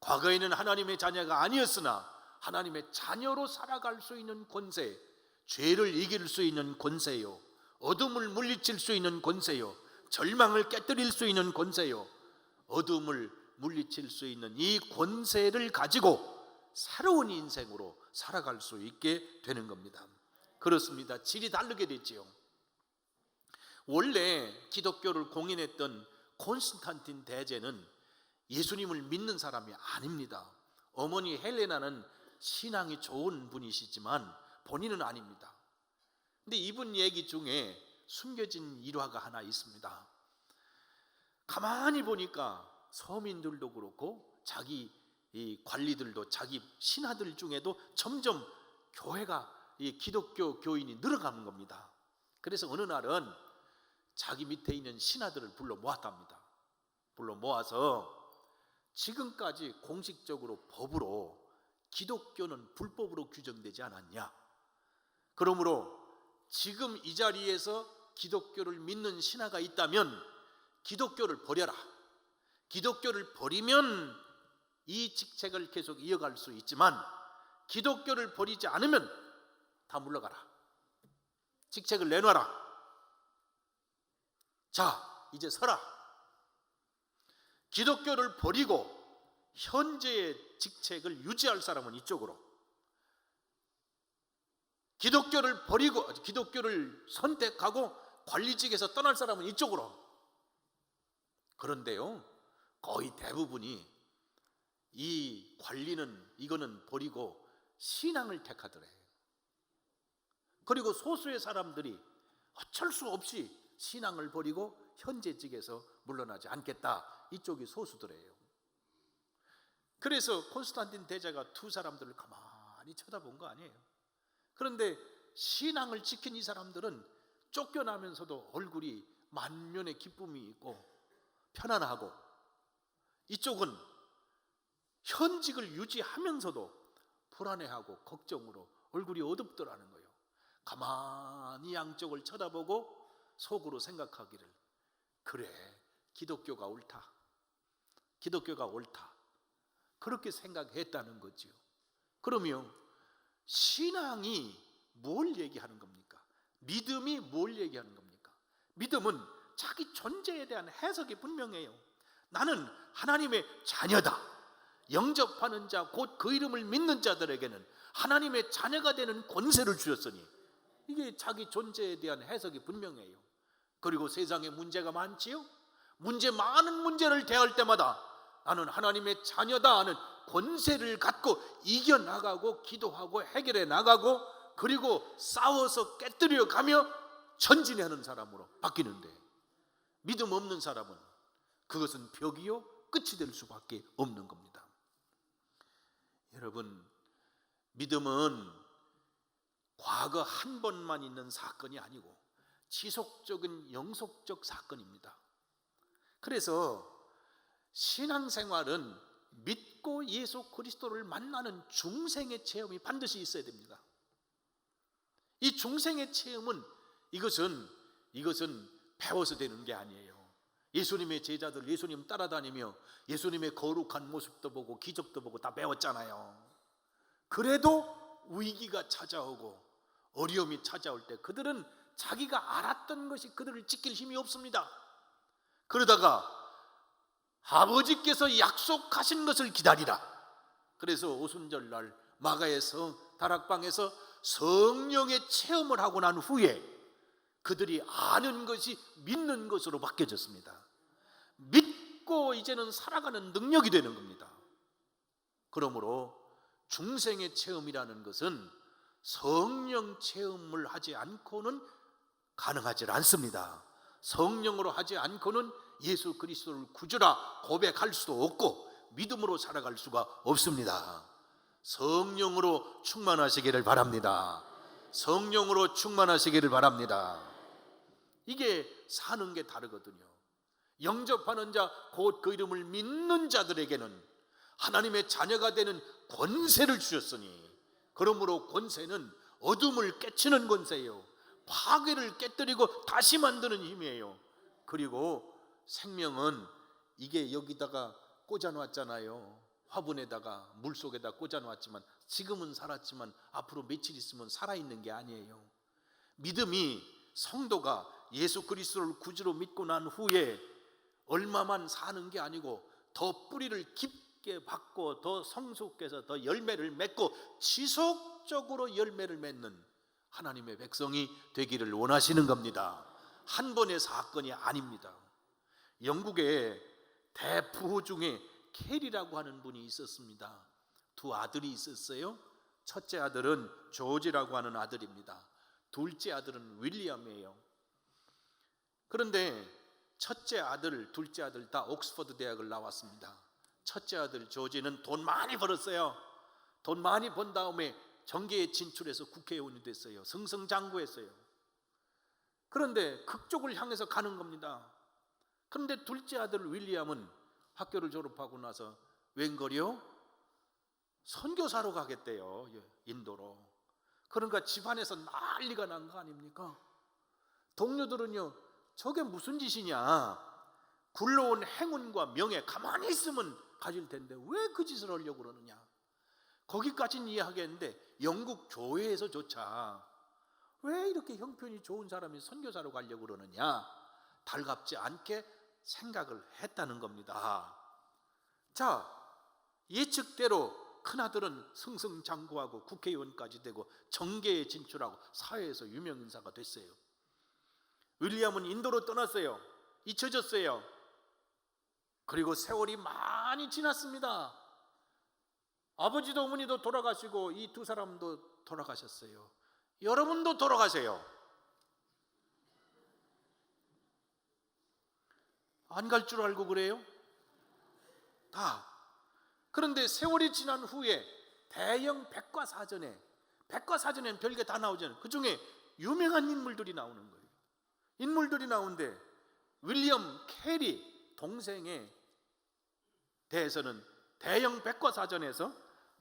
과거에는 하나님의 자녀가 아니었으나 하나님의 자녀로 살아갈 수 있는 권세, 죄를 이길 수 있는 권세요, 어둠을 물리칠 수 있는 권세요, 절망을 깨뜨릴 수 있는 권세요, 어둠을 물리칠 수 있는 이 권세를 가지고 새로운 인생으로 살아갈 수 있게 되는 겁니다. 그렇습니다. 질이 다르게 됐지요. 원래 기독교를 공인했던 콘스탄틴 대제는 예수님을 믿는 사람이 아닙니다. 어머니 헬레나는 신앙이 좋은 분이시지만 본인은 아닙니다. 근데 이분 얘기 중에 숨겨진 일화가 하나 있습니다. 가만히 보니까 서민들도 그렇고 자기 이 관리들도, 자기 신하들 중에도 점점 교회가, 이 기독교 교인이 늘어가는 겁니다. 그래서 어느 날은 자기 밑에 있는 신하들을 불러 모았답니다. 불러 모아서 지금까지 공식적으로 법으로 기독교는 불법으로 규정되지 않았냐, 그러므로 지금 이 자리에서 기독교를 믿는 신하가 있다면 기독교를 버려라. 기독교를 버리면 이 직책을 계속 이어갈 수 있지만 기독교를 버리지 않으면 다 물러가라. 직책을 내놔라. 자, 이제 서라. 기독교를 버리고 현재의 직책을 유지할 사람은 이쪽으로, 기독교를 버리고 기독교를 선택하고 관리직에서 떠날 사람은 이쪽으로. 그런데요, 거의 대부분이 이 관리는, 이거는 버리고 신앙을 택하더래요. 그리고 소수의 사람들이 어쩔 수 없이 신앙을 버리고 현재직에서 물러나지 않겠다, 이쪽이 소수더래요. 그래서 콘스탄틴 대제가 두 사람들을 가만히 쳐다본 거 아니에요. 그런데 신앙을 지킨 이 사람들은 쫓겨나면서도 얼굴이 만면의 기쁨이 있고 편안하고, 이쪽은 현직을 유지하면서도 불안해하고 걱정으로 얼굴이 어둡더라는 거예요. 가만히 양쪽을 쳐다보고 속으로 생각하기를, 그래, 기독교가 옳다, 기독교가 옳다, 그렇게 생각했다는 거지요. 그러면 신앙이 뭘 얘기하는 겁니까? 믿음이 뭘 얘기하는 겁니까? 믿음은 자기 존재에 대한 해석이 분명해요. 나는 하나님의 자녀다. 영접하는 자, 곧 그 이름을 믿는 자들에게는 하나님의 자녀가 되는 권세를 주셨으니, 이게 자기 존재에 대한 해석이 분명해요. 그리고 세상에 문제가 많지요. 많은 문제를 대할 때마다 나는 하나님의 자녀다 하는 권세를 갖고 이겨나가고 기도하고 해결해 나가고, 그리고 싸워서 깨뜨려 가며 전진하는 사람으로 바뀌는데, 믿음 없는 사람은 그것은 벽이요 끝이 될 수밖에 없는 겁니다. 여러분, 믿음은 과거 한 번만 있는 사건이 아니고 지속적인 영속적 사건입니다. 그래서 신앙생활은 믿고 예수 그리스도를 만나는 중생의 체험이 반드시 있어야 됩니다. 이 중생의 체험은 이것은 배워서 되는 게 아니에요. 예수님의 제자들 예수님 따라다니며 예수님의 거룩한 모습도 보고 기적도 보고 다 배웠잖아요. 그래도 위기가 찾아오고 어려움이 찾아올 때 그들은 자기가 알았던 것이 그들을 지킬 힘이 없습니다. 그러다가 아버지께서 약속하신 것을 기다리라. 그래서 오순절날 마가에서 다락방에서 성령의 체험을 하고 난 후에 그들이 아는 것이 믿는 것으로 바뀌어졌습니다. 믿고 이제는 살아가는 능력이 되는 겁니다. 그러므로 중생의 체험이라는 것은 성령 체험을 하지 않고는 가능하지 않습니다. 성령으로 하지 않고는 예수 그리스도를 구주라 고백할 수도 없고 믿음으로 살아갈 수가 없습니다. 성령으로 충만하시기를 바랍니다. 성령으로 충만하시기를 바랍니다. 이게 사는 게 다르거든요. 영접하는 자 곧 그 이름을 믿는 자들에게는 하나님의 자녀가 되는 권세를 주셨으니, 그러므로 권세는 어둠을 깨치는 권세예요. 파괴를 깨뜨리고 다시 만드는 힘이에요. 그리고 생명은 이게 여기다가 꽂아놨잖아요. 화분에다가 물속에다 꽂아놨지만 지금은 살았지만 앞으로 며칠 있으면 살아있는 게 아니에요. 믿음이 성도가 예수 그리스도를 구주로 믿고 난 후에 얼마만 사는 게 아니고 더 뿌리를 깊게 받고 더 성숙해서 더 열매를 맺고 지속적으로 열매를 맺는 하나님의 백성이 되기를 원하시는 겁니다. 한 번의 사건이 아닙니다. 영국의 대부호 중에 캐리라고 하는 분이 있었습니다. 두 아들이 있었어요. 첫째 아들은 조지라고 하는 아들입니다. 둘째 아들은 윌리엄이에요. 그런데 첫째 아들, 둘째 아들 다 옥스퍼드 대학을 나왔습니다. 첫째 아들 조지는 돈 많이 벌었어요. 돈 많이 번 다음에 정계에 진출해서 국회의원이 됐어요. 승승장구했어요. 그런데 극쪽을 향해서 가는 겁니다. 그런데 둘째 아들 윌리엄은 학교를 졸업하고 나서 웬걸요? 선교사로 가겠대요. 인도로. 그러니까 집안에서 난리가 난 거 아닙니까? 동료들은요, 저게 무슨 짓이냐, 굴러온 행운과 명예 가만히 있으면 가질 텐데 왜 그 짓을 하려고 그러느냐. 거기까지는 이해하겠는데 영국 교회에서조차 왜 이렇게 형편이 좋은 사람이 선교사로 가려고 그러느냐, 달갑지 않게 생각을 했다는 겁니다. 자, 예측대로 큰아들은 승승장구하고 국회의원까지 되고 정계에 진출하고 사회에서 유명인사가 됐어요. 윌리엄은 인도로 떠났어요. 잊혀졌어요. 그리고 세월이 많이 지났습니다. 아버지도 어머니도 돌아가시고 이 두 사람도 돌아가셨어요. 여러분도 돌아가세요. 안 갈 줄 알고 그래요? 다. 그런데 세월이 지난 후에 대형 백과사전에는 별게 다 나오잖아요. 그 중에 유명한 인물들이 나오는 거예요. 인물들이 나오는데 윌리엄 캐리 동생에 대해서는 대형 백과사전에서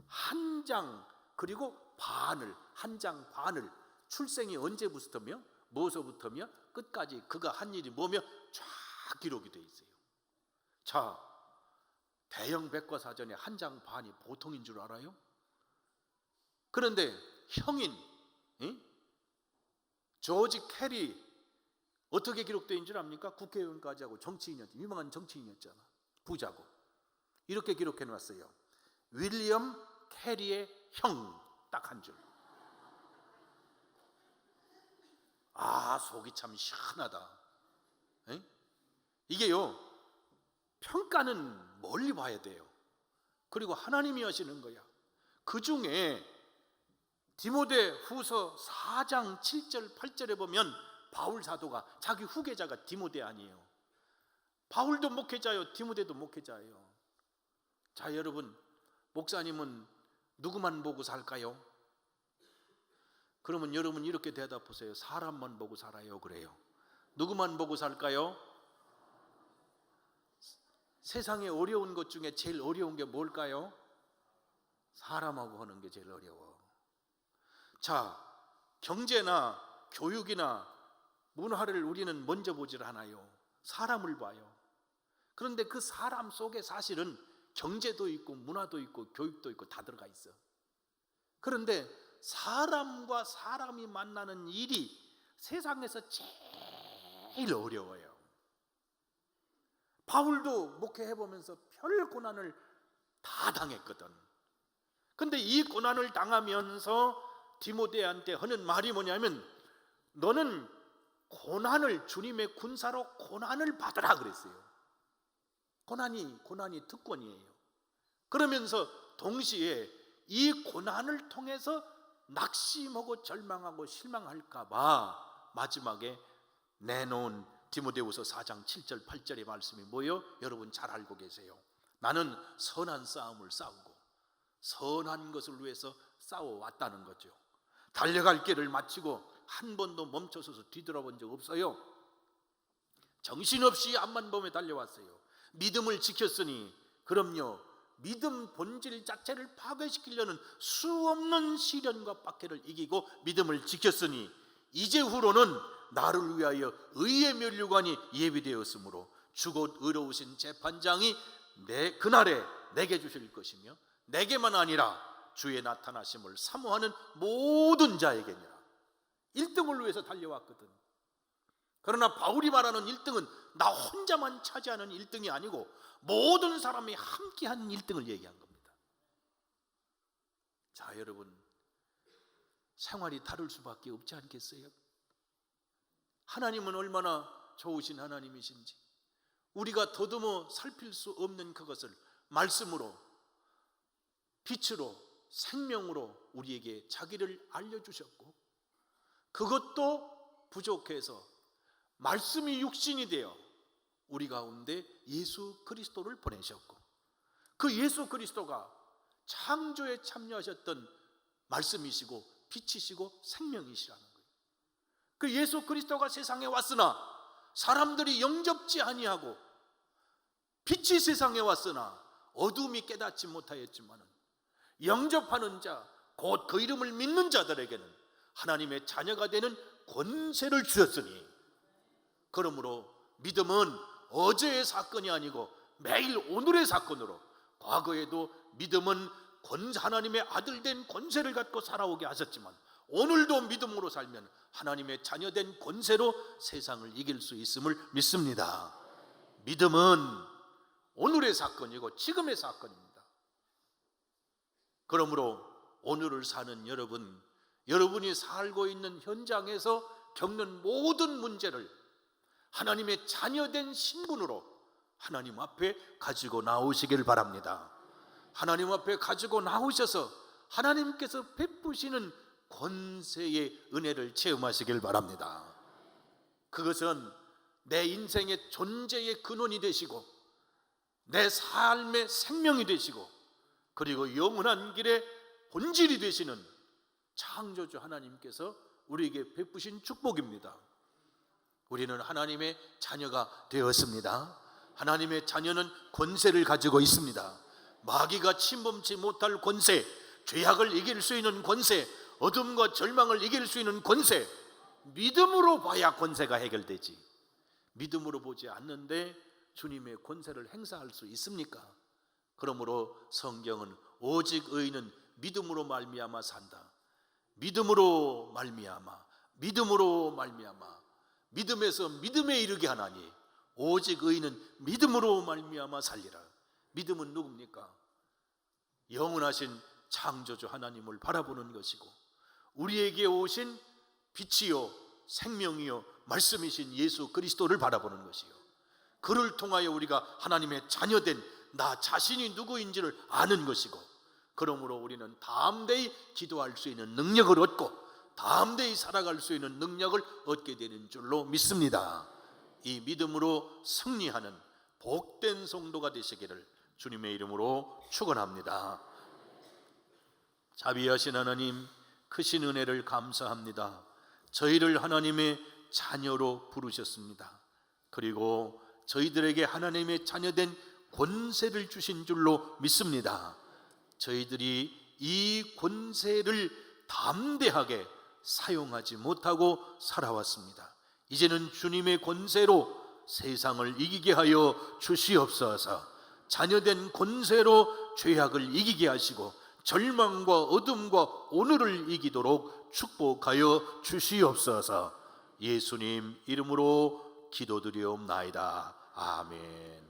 한 장 그리고 반을, 한 장 반을 출생이 언제부터며 뭐서부터며 끝까지 그가 한 일이 뭐며 쫙 기록이 되어 있어요. 자, 대형 백과사전에 한 장 반이 보통인 줄 알아요? 그런데 형인 조지 캐리 어떻게 기록되어 있는 줄 압니까? 국회의원까지 하고 정치인이었죠. 유명한 정치인이었잖아. 부자고. 이렇게 기록해 놨어요. 윌리엄 캐리의 형, 딱 한 줄. 아, 속이 참 시원하다. 이게요, 평가는 멀리 봐야 돼요. 그리고 하나님이 하시는 거야. 그 중에 디모데 후서 4장 7절 8절에 보면 바울 사도가 자기 후계자가 디모데 아니에요. 바울도 목회자예요. 디모데도 목회자예요. 자, 여러분, 목사님은 누구만 보고 살까요? 그러면 여러분 이렇게 대답하세요. 사람만 보고 살아요. 그래요. 누구만 보고 살까요? 세상에 어려운 것 중에 제일 어려운 게 뭘까요? 사람하고 하는 게 제일 어려워. 자, 경제나 교육이나 문화를 우리는 먼저 보질 않아요. 사람을 봐요. 그런데 그 사람 속에 사실은 경제도 있고 문화도 있고 교육도 있고 다 들어가 있어. 그런데 사람과 사람이 만나는 일이 세상에서 제일 어려워요. 바울도 목회해보면서 별 고난을 다 당했거든. 근데 이 고난을 당하면서 디모데한테 하는 말이 뭐냐면, 너는 고난을, 주님의 군사로 고난을 받으라 그랬어요. 고난이 특권이에요. 그러면서 동시에 이 고난을 통해서 낙심하고 절망하고 실망할까 봐 마지막에 내놓은 디모데후서 4장 7절 8절의 말씀이 뭐예요? 여러분 잘 알고 계세요. 나는 선한 싸움을 싸우고 선한 것을 위해서 싸워왔다는 거죠. 달려갈 길을 마치고 한 번도 멈춰서서 뒤돌아본 적 없어요. 정신없이 앞만 보며 달려왔어요. 믿음을 지켰으니, 그럼요, 믿음 본질 자체를 파괴시키려는 수없는 시련과 박해를 이기고 믿음을 지켰으니 이제후로는 나를 위하여 의의 면류관이 예비되었으므로 주곧 의로우신 재판장이 그날에 내게 주실 것이며 내게만 아니라 주의 나타나심을 사모하는 모든 자에게니라. 1등을 위해서 달려왔거든. 그러나 바울이 말하는 1등은 나 혼자만 차지하는 1등이 아니고 모든 사람이 함께하는 1등을 얘기한 겁니다. 자, 여러분, 생활이 다를 수밖에 없지 않겠어요? 하나님은 얼마나 좋으신 하나님이신지 우리가 더듬어 살필 수 없는 그것을 말씀으로, 빛으로, 생명으로 우리에게 자기를 알려주셨고, 그것도 부족해서 말씀이 육신이 되어 우리 가운데 예수 그리스도를 보내셨고, 그 예수 그리스도가 창조에 참여하셨던 말씀이시고 빛이시고 생명이시라는 거예요. 그 예수 그리스도가 세상에 왔으나 사람들이 영접지 아니하고, 빛이 세상에 왔으나 어둠이 깨닫지 못하였지만 영접하는 자, 곧 그 이름을 믿는 자들에게는 하나님의 자녀가 되는 권세를 주셨으니, 그러므로 믿음은 어제의 사건이 아니고 매일 오늘의 사건으로, 과거에도 믿음은 하나님의 아들 된 권세를 갖고 살아오게 하셨지만 오늘도 믿음으로 살면 하나님의 자녀된 권세로 세상을 이길 수 있음을 믿습니다. 믿음은 오늘의 사건이고 지금의 사건입니다. 그러므로 오늘을 사는 여러분, 여러분이 살고 있는 현장에서 겪는 모든 문제를 하나님의 자녀된 신분으로 하나님 앞에 가지고 나오시길 바랍니다. 하나님 앞에 가지고 나오셔서 하나님께서 베푸시는 권세의 은혜를 체험하시길 바랍니다. 그것은 내 인생의 존재의 근원이 되시고 내 삶의 생명이 되시고 그리고 영원한 길의 본질이 되시는 창조주 하나님께서 우리에게 베푸신 축복입니다. 우리는 하나님의 자녀가 되었습니다. 하나님의 자녀는 권세를 가지고 있습니다. 마귀가 침범치 못할 권세, 죄악을 이길 수 있는 권세, 어둠과 절망을 이길 수 있는 권세. 믿음으로 봐야 권세가 해결되지, 믿음으로 보지 않는데 주님의 권세를 행사할 수 있습니까? 그러므로 성경은 오직 의인은 믿음으로 말미암아 산다. 믿음으로 말미암아, 믿음으로 말미암아, 믿음에서 믿음에 이르게 하나니 오직 의인은 믿음으로 말미암아 살리라. 믿음은 누굽니까? 영원하신 창조주 하나님을 바라보는 것이고 우리에게 오신 빛이요 생명이요 말씀이신 예수 그리스도를 바라보는 것이요, 그를 통하여 우리가 하나님의 자녀된 나 자신이 누구인지를 아는 것이고, 그러므로 우리는 담대히 기도할 수 있는 능력을 얻고 담대히 살아갈 수 있는 능력을 얻게 되는 줄로 믿습니다. 이 믿음으로 승리하는 복된 성도가 되시기를 주님의 이름으로 축원합니다. 자비하신 하나님, 크신 은혜를 감사합니다. 저희를 하나님의 자녀로 부르셨습니다. 그리고 저희들에게 하나님의 자녀된 권세를 주신 줄로 믿습니다. 저희들이 이 권세를 담대하게 사용하지 못하고 살아왔습니다. 이제는 주님의 권세로 세상을 이기게 하여 주시옵소서. 자녀된 권세로 죄악을 이기게 하시고 절망과 어둠과 오늘을 이기도록 축복하여 주시옵소서. 예수님 이름으로 기도드리옵나이다. 아멘.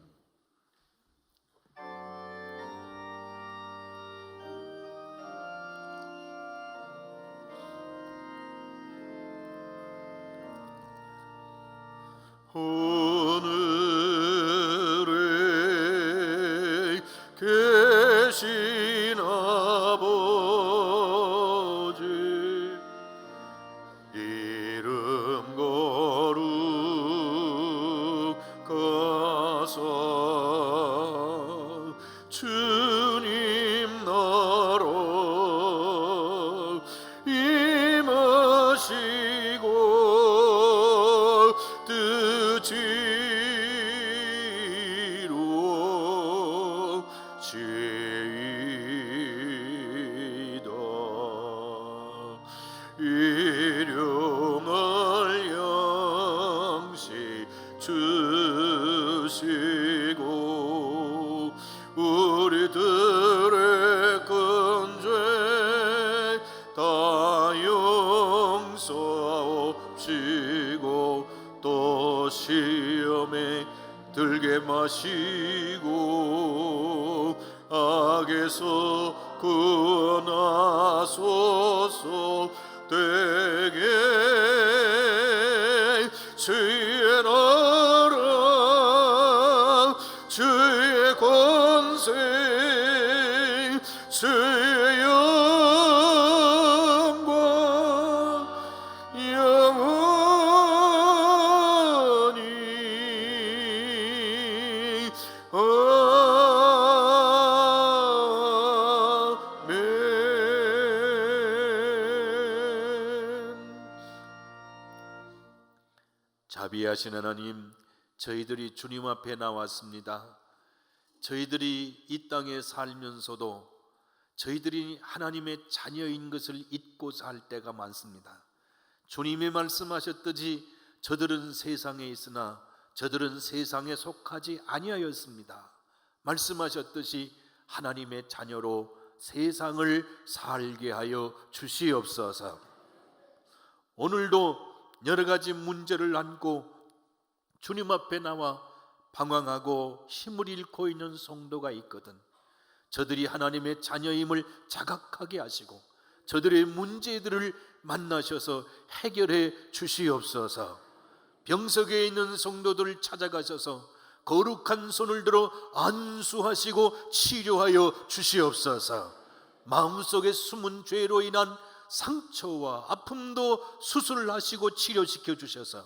하늘에 계신 아버지 이름 거룩하사 주님 나라 임하시고 뜻이로 지이다. 일용할 양식 주시고 우리들의 큰 죄 다 용서하옵시고 또 시험에 들게 마시고 악에서 구원하소서. 되게 주의 나라 주의 권세 주의 영광 영원히 자비하신 하나님, 저희들이 주님 앞에 나왔습니다. 저희들이 이 땅에 살면서도 저희들이 하나님의 자녀인 것을 잊고 살 때가 많습니다. 주님이 말씀하셨듯이 저들은 세상에 있으나 저들은 세상에 속하지 아니하였습니다. 말씀하셨듯이 하나님의 자녀로 세상을 살게 하여 주시옵소서. 오늘도 여러 가지 문제를 안고 주님 앞에 나와 방황하고 힘을 잃고 있는 성도가 있거든. 저들이 하나님의 자녀임을 자각하게 하시고 저들의 문제들을 만나셔서 해결해 주시옵소서. 병석에 있는 성도들을 찾아가셔서 거룩한 손을 들어 안수하시고 치료하여 주시옵소서. 마음속에 숨은 죄로 인한 상처와 아픔도 수술하시고 치료시켜 주셔서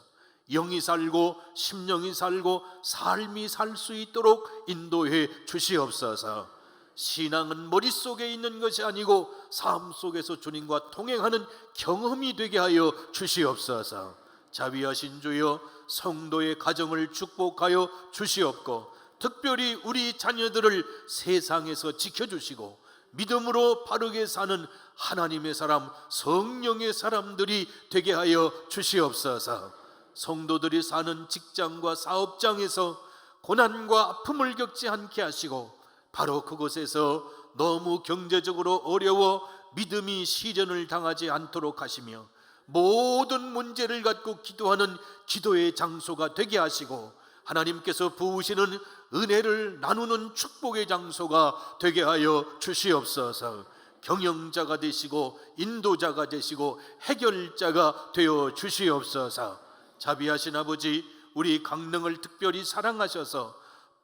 영이 살고 심령이 살고 삶이 살 수 있도록 인도해 주시옵소서. 신앙은 머릿속에 있는 것이 아니고 삶 속에서 주님과 동행하는 경험이 되게 하여 주시옵소서. 자비하신 주여, 성도의 가정을 축복하여 주시옵고 특별히 우리 자녀들을 세상에서 지켜주시고 믿음으로 바르게 사는 하나님의 사람, 성령의 사람들이 되게 하여 주시옵소서. 성도들이 사는 직장과 사업장에서 고난과 아픔을 겪지 않게 하시고 바로 그곳에서 너무 경제적으로 어려워 믿음이 시련을 당하지 않도록 하시며 모든 문제를 갖고 기도하는 기도의 장소가 되게 하시고 하나님께서 부으시는 은혜를 나누는 축복의 장소가 되게 하여 주시옵소서. 경영자가 되시고 인도자가 되시고 해결자가 되어 주시옵소서. 자비하신 아버지, 우리 강릉을 특별히 사랑하셔서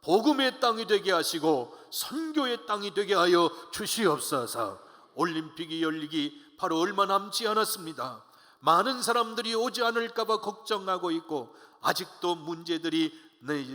복음의 땅이 되게 하시고 선교의 땅이 되게 하여 주시옵소서. 올림픽이 열리기 바로 얼마 남지 않았습니다. 많은 사람들이 오지 않을까 봐 걱정하고 있고 아직도 문제들이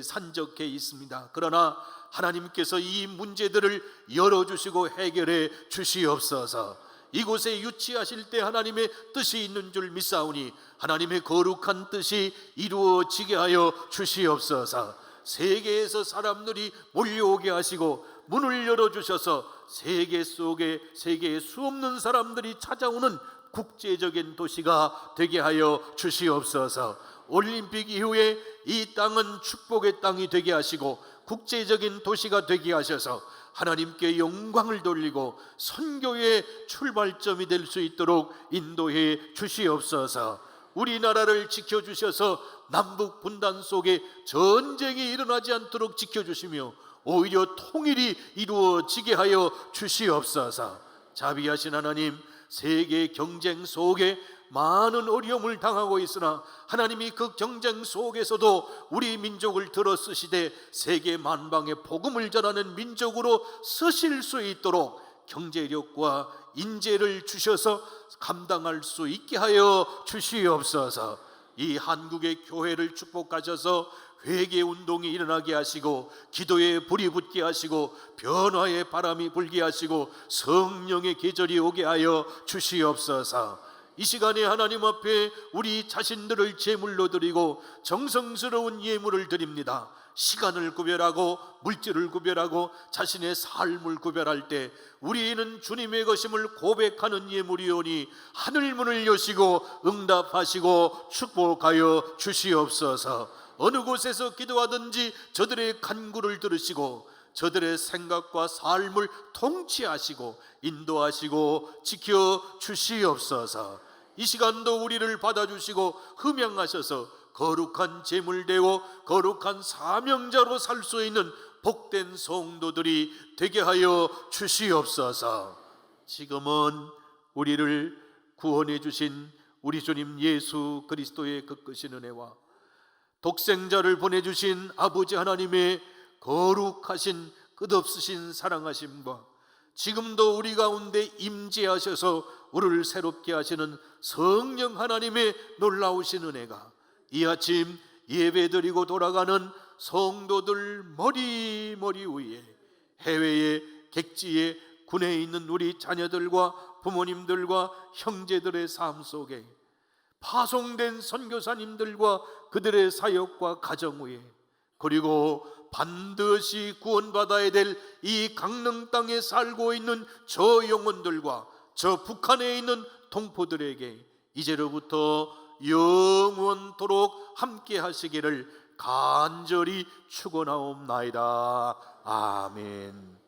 산적해 있습니다. 그러나 하나님께서 이 문제들을 열어주시고 해결해 주시옵소서. 이곳에 유치하실 때 하나님의 뜻이 있는 줄 믿사오니 하나님의 거룩한 뜻이 이루어지게 하여 주시옵소서. 세계에서 사람들이 몰려오게 하시고 문을 열어주셔서 세계 속에 세계에 수없는 사람들이 찾아오는 국제적인 도시가 되게 하여 주시옵소서. 올림픽 이후에 이 땅은 축복의 땅이 되게 하시고 국제적인 도시가 되게 하셔서 하나님께 영광을 돌리고 선교의 출발점이 될 수 있도록 인도해 주시옵소서. 우리나라를 지켜주셔서 남북 분단 속에 전쟁이 일어나지 않도록 지켜주시며 오히려 통일이 이루어지게 하여 주시옵소서. 자비하신 하나님, 세계 경쟁 속에 많은 어려움을 당하고 있으나 하나님이 그 경쟁 속에서도 우리 민족을 들어 쓰시되 세계 만방에 복음을 전하는 민족으로 쓰실 수 있도록 경제력과 인재를 주셔서 감당할 수 있게 하여 주시옵소서. 이 한국의 교회를 축복하셔서 회개 운동이 일어나게 하시고 기도에 불이 붙게 하시고 변화의 바람이 불게 하시고 성령의 계절이 오게 하여 주시옵소서. 이 시간에 하나님 앞에 우리 자신들을 제물로 드리고 정성스러운 예물을 드립니다. 시간을 구별하고 물질을 구별하고 자신의 삶을 구별할 때 우리는 주님의 것임을 고백하는 예물이오니 하늘문을 여시고 응답하시고 축복하여 주시옵소서. 어느 곳에서 기도하든지 저들의 간구를 들으시고 저들의 생각과 삶을 통치하시고 인도하시고 지켜 주시옵소서. 이 시간도 우리를 받아주시고 흠양하셔서 거룩한 제물되고 거룩한 사명자로 살 수 있는 복된 성도들이 되게 하여 주시옵소서. 지금은 우리를 구원해 주신 우리 주님 예수 그리스도의 그 크신 은혜와 독생자를 보내주신 아버지 하나님의 거룩하신 끝없으신 사랑하심과 지금도 우리 가운데 임재하셔서 우리를 새롭게 하시는 성령 하나님의 놀라우신 은혜가 이 아침 예배드리고 돌아가는 성도들 머리 위에 해외의 객지에 군에 있는 우리 자녀들과 부모님들과 형제들의 삶 속에 파송된 선교사님들과 그들의 사역과 가정 위에 그리고 반드시 구원받아야 될 이 강릉 땅에 살고 있는 저 영혼들과 저 북한에 있는 동포들에게 이제로부터 영원토록 함께 하시기를 간절히 축원하옵나이다. 아멘.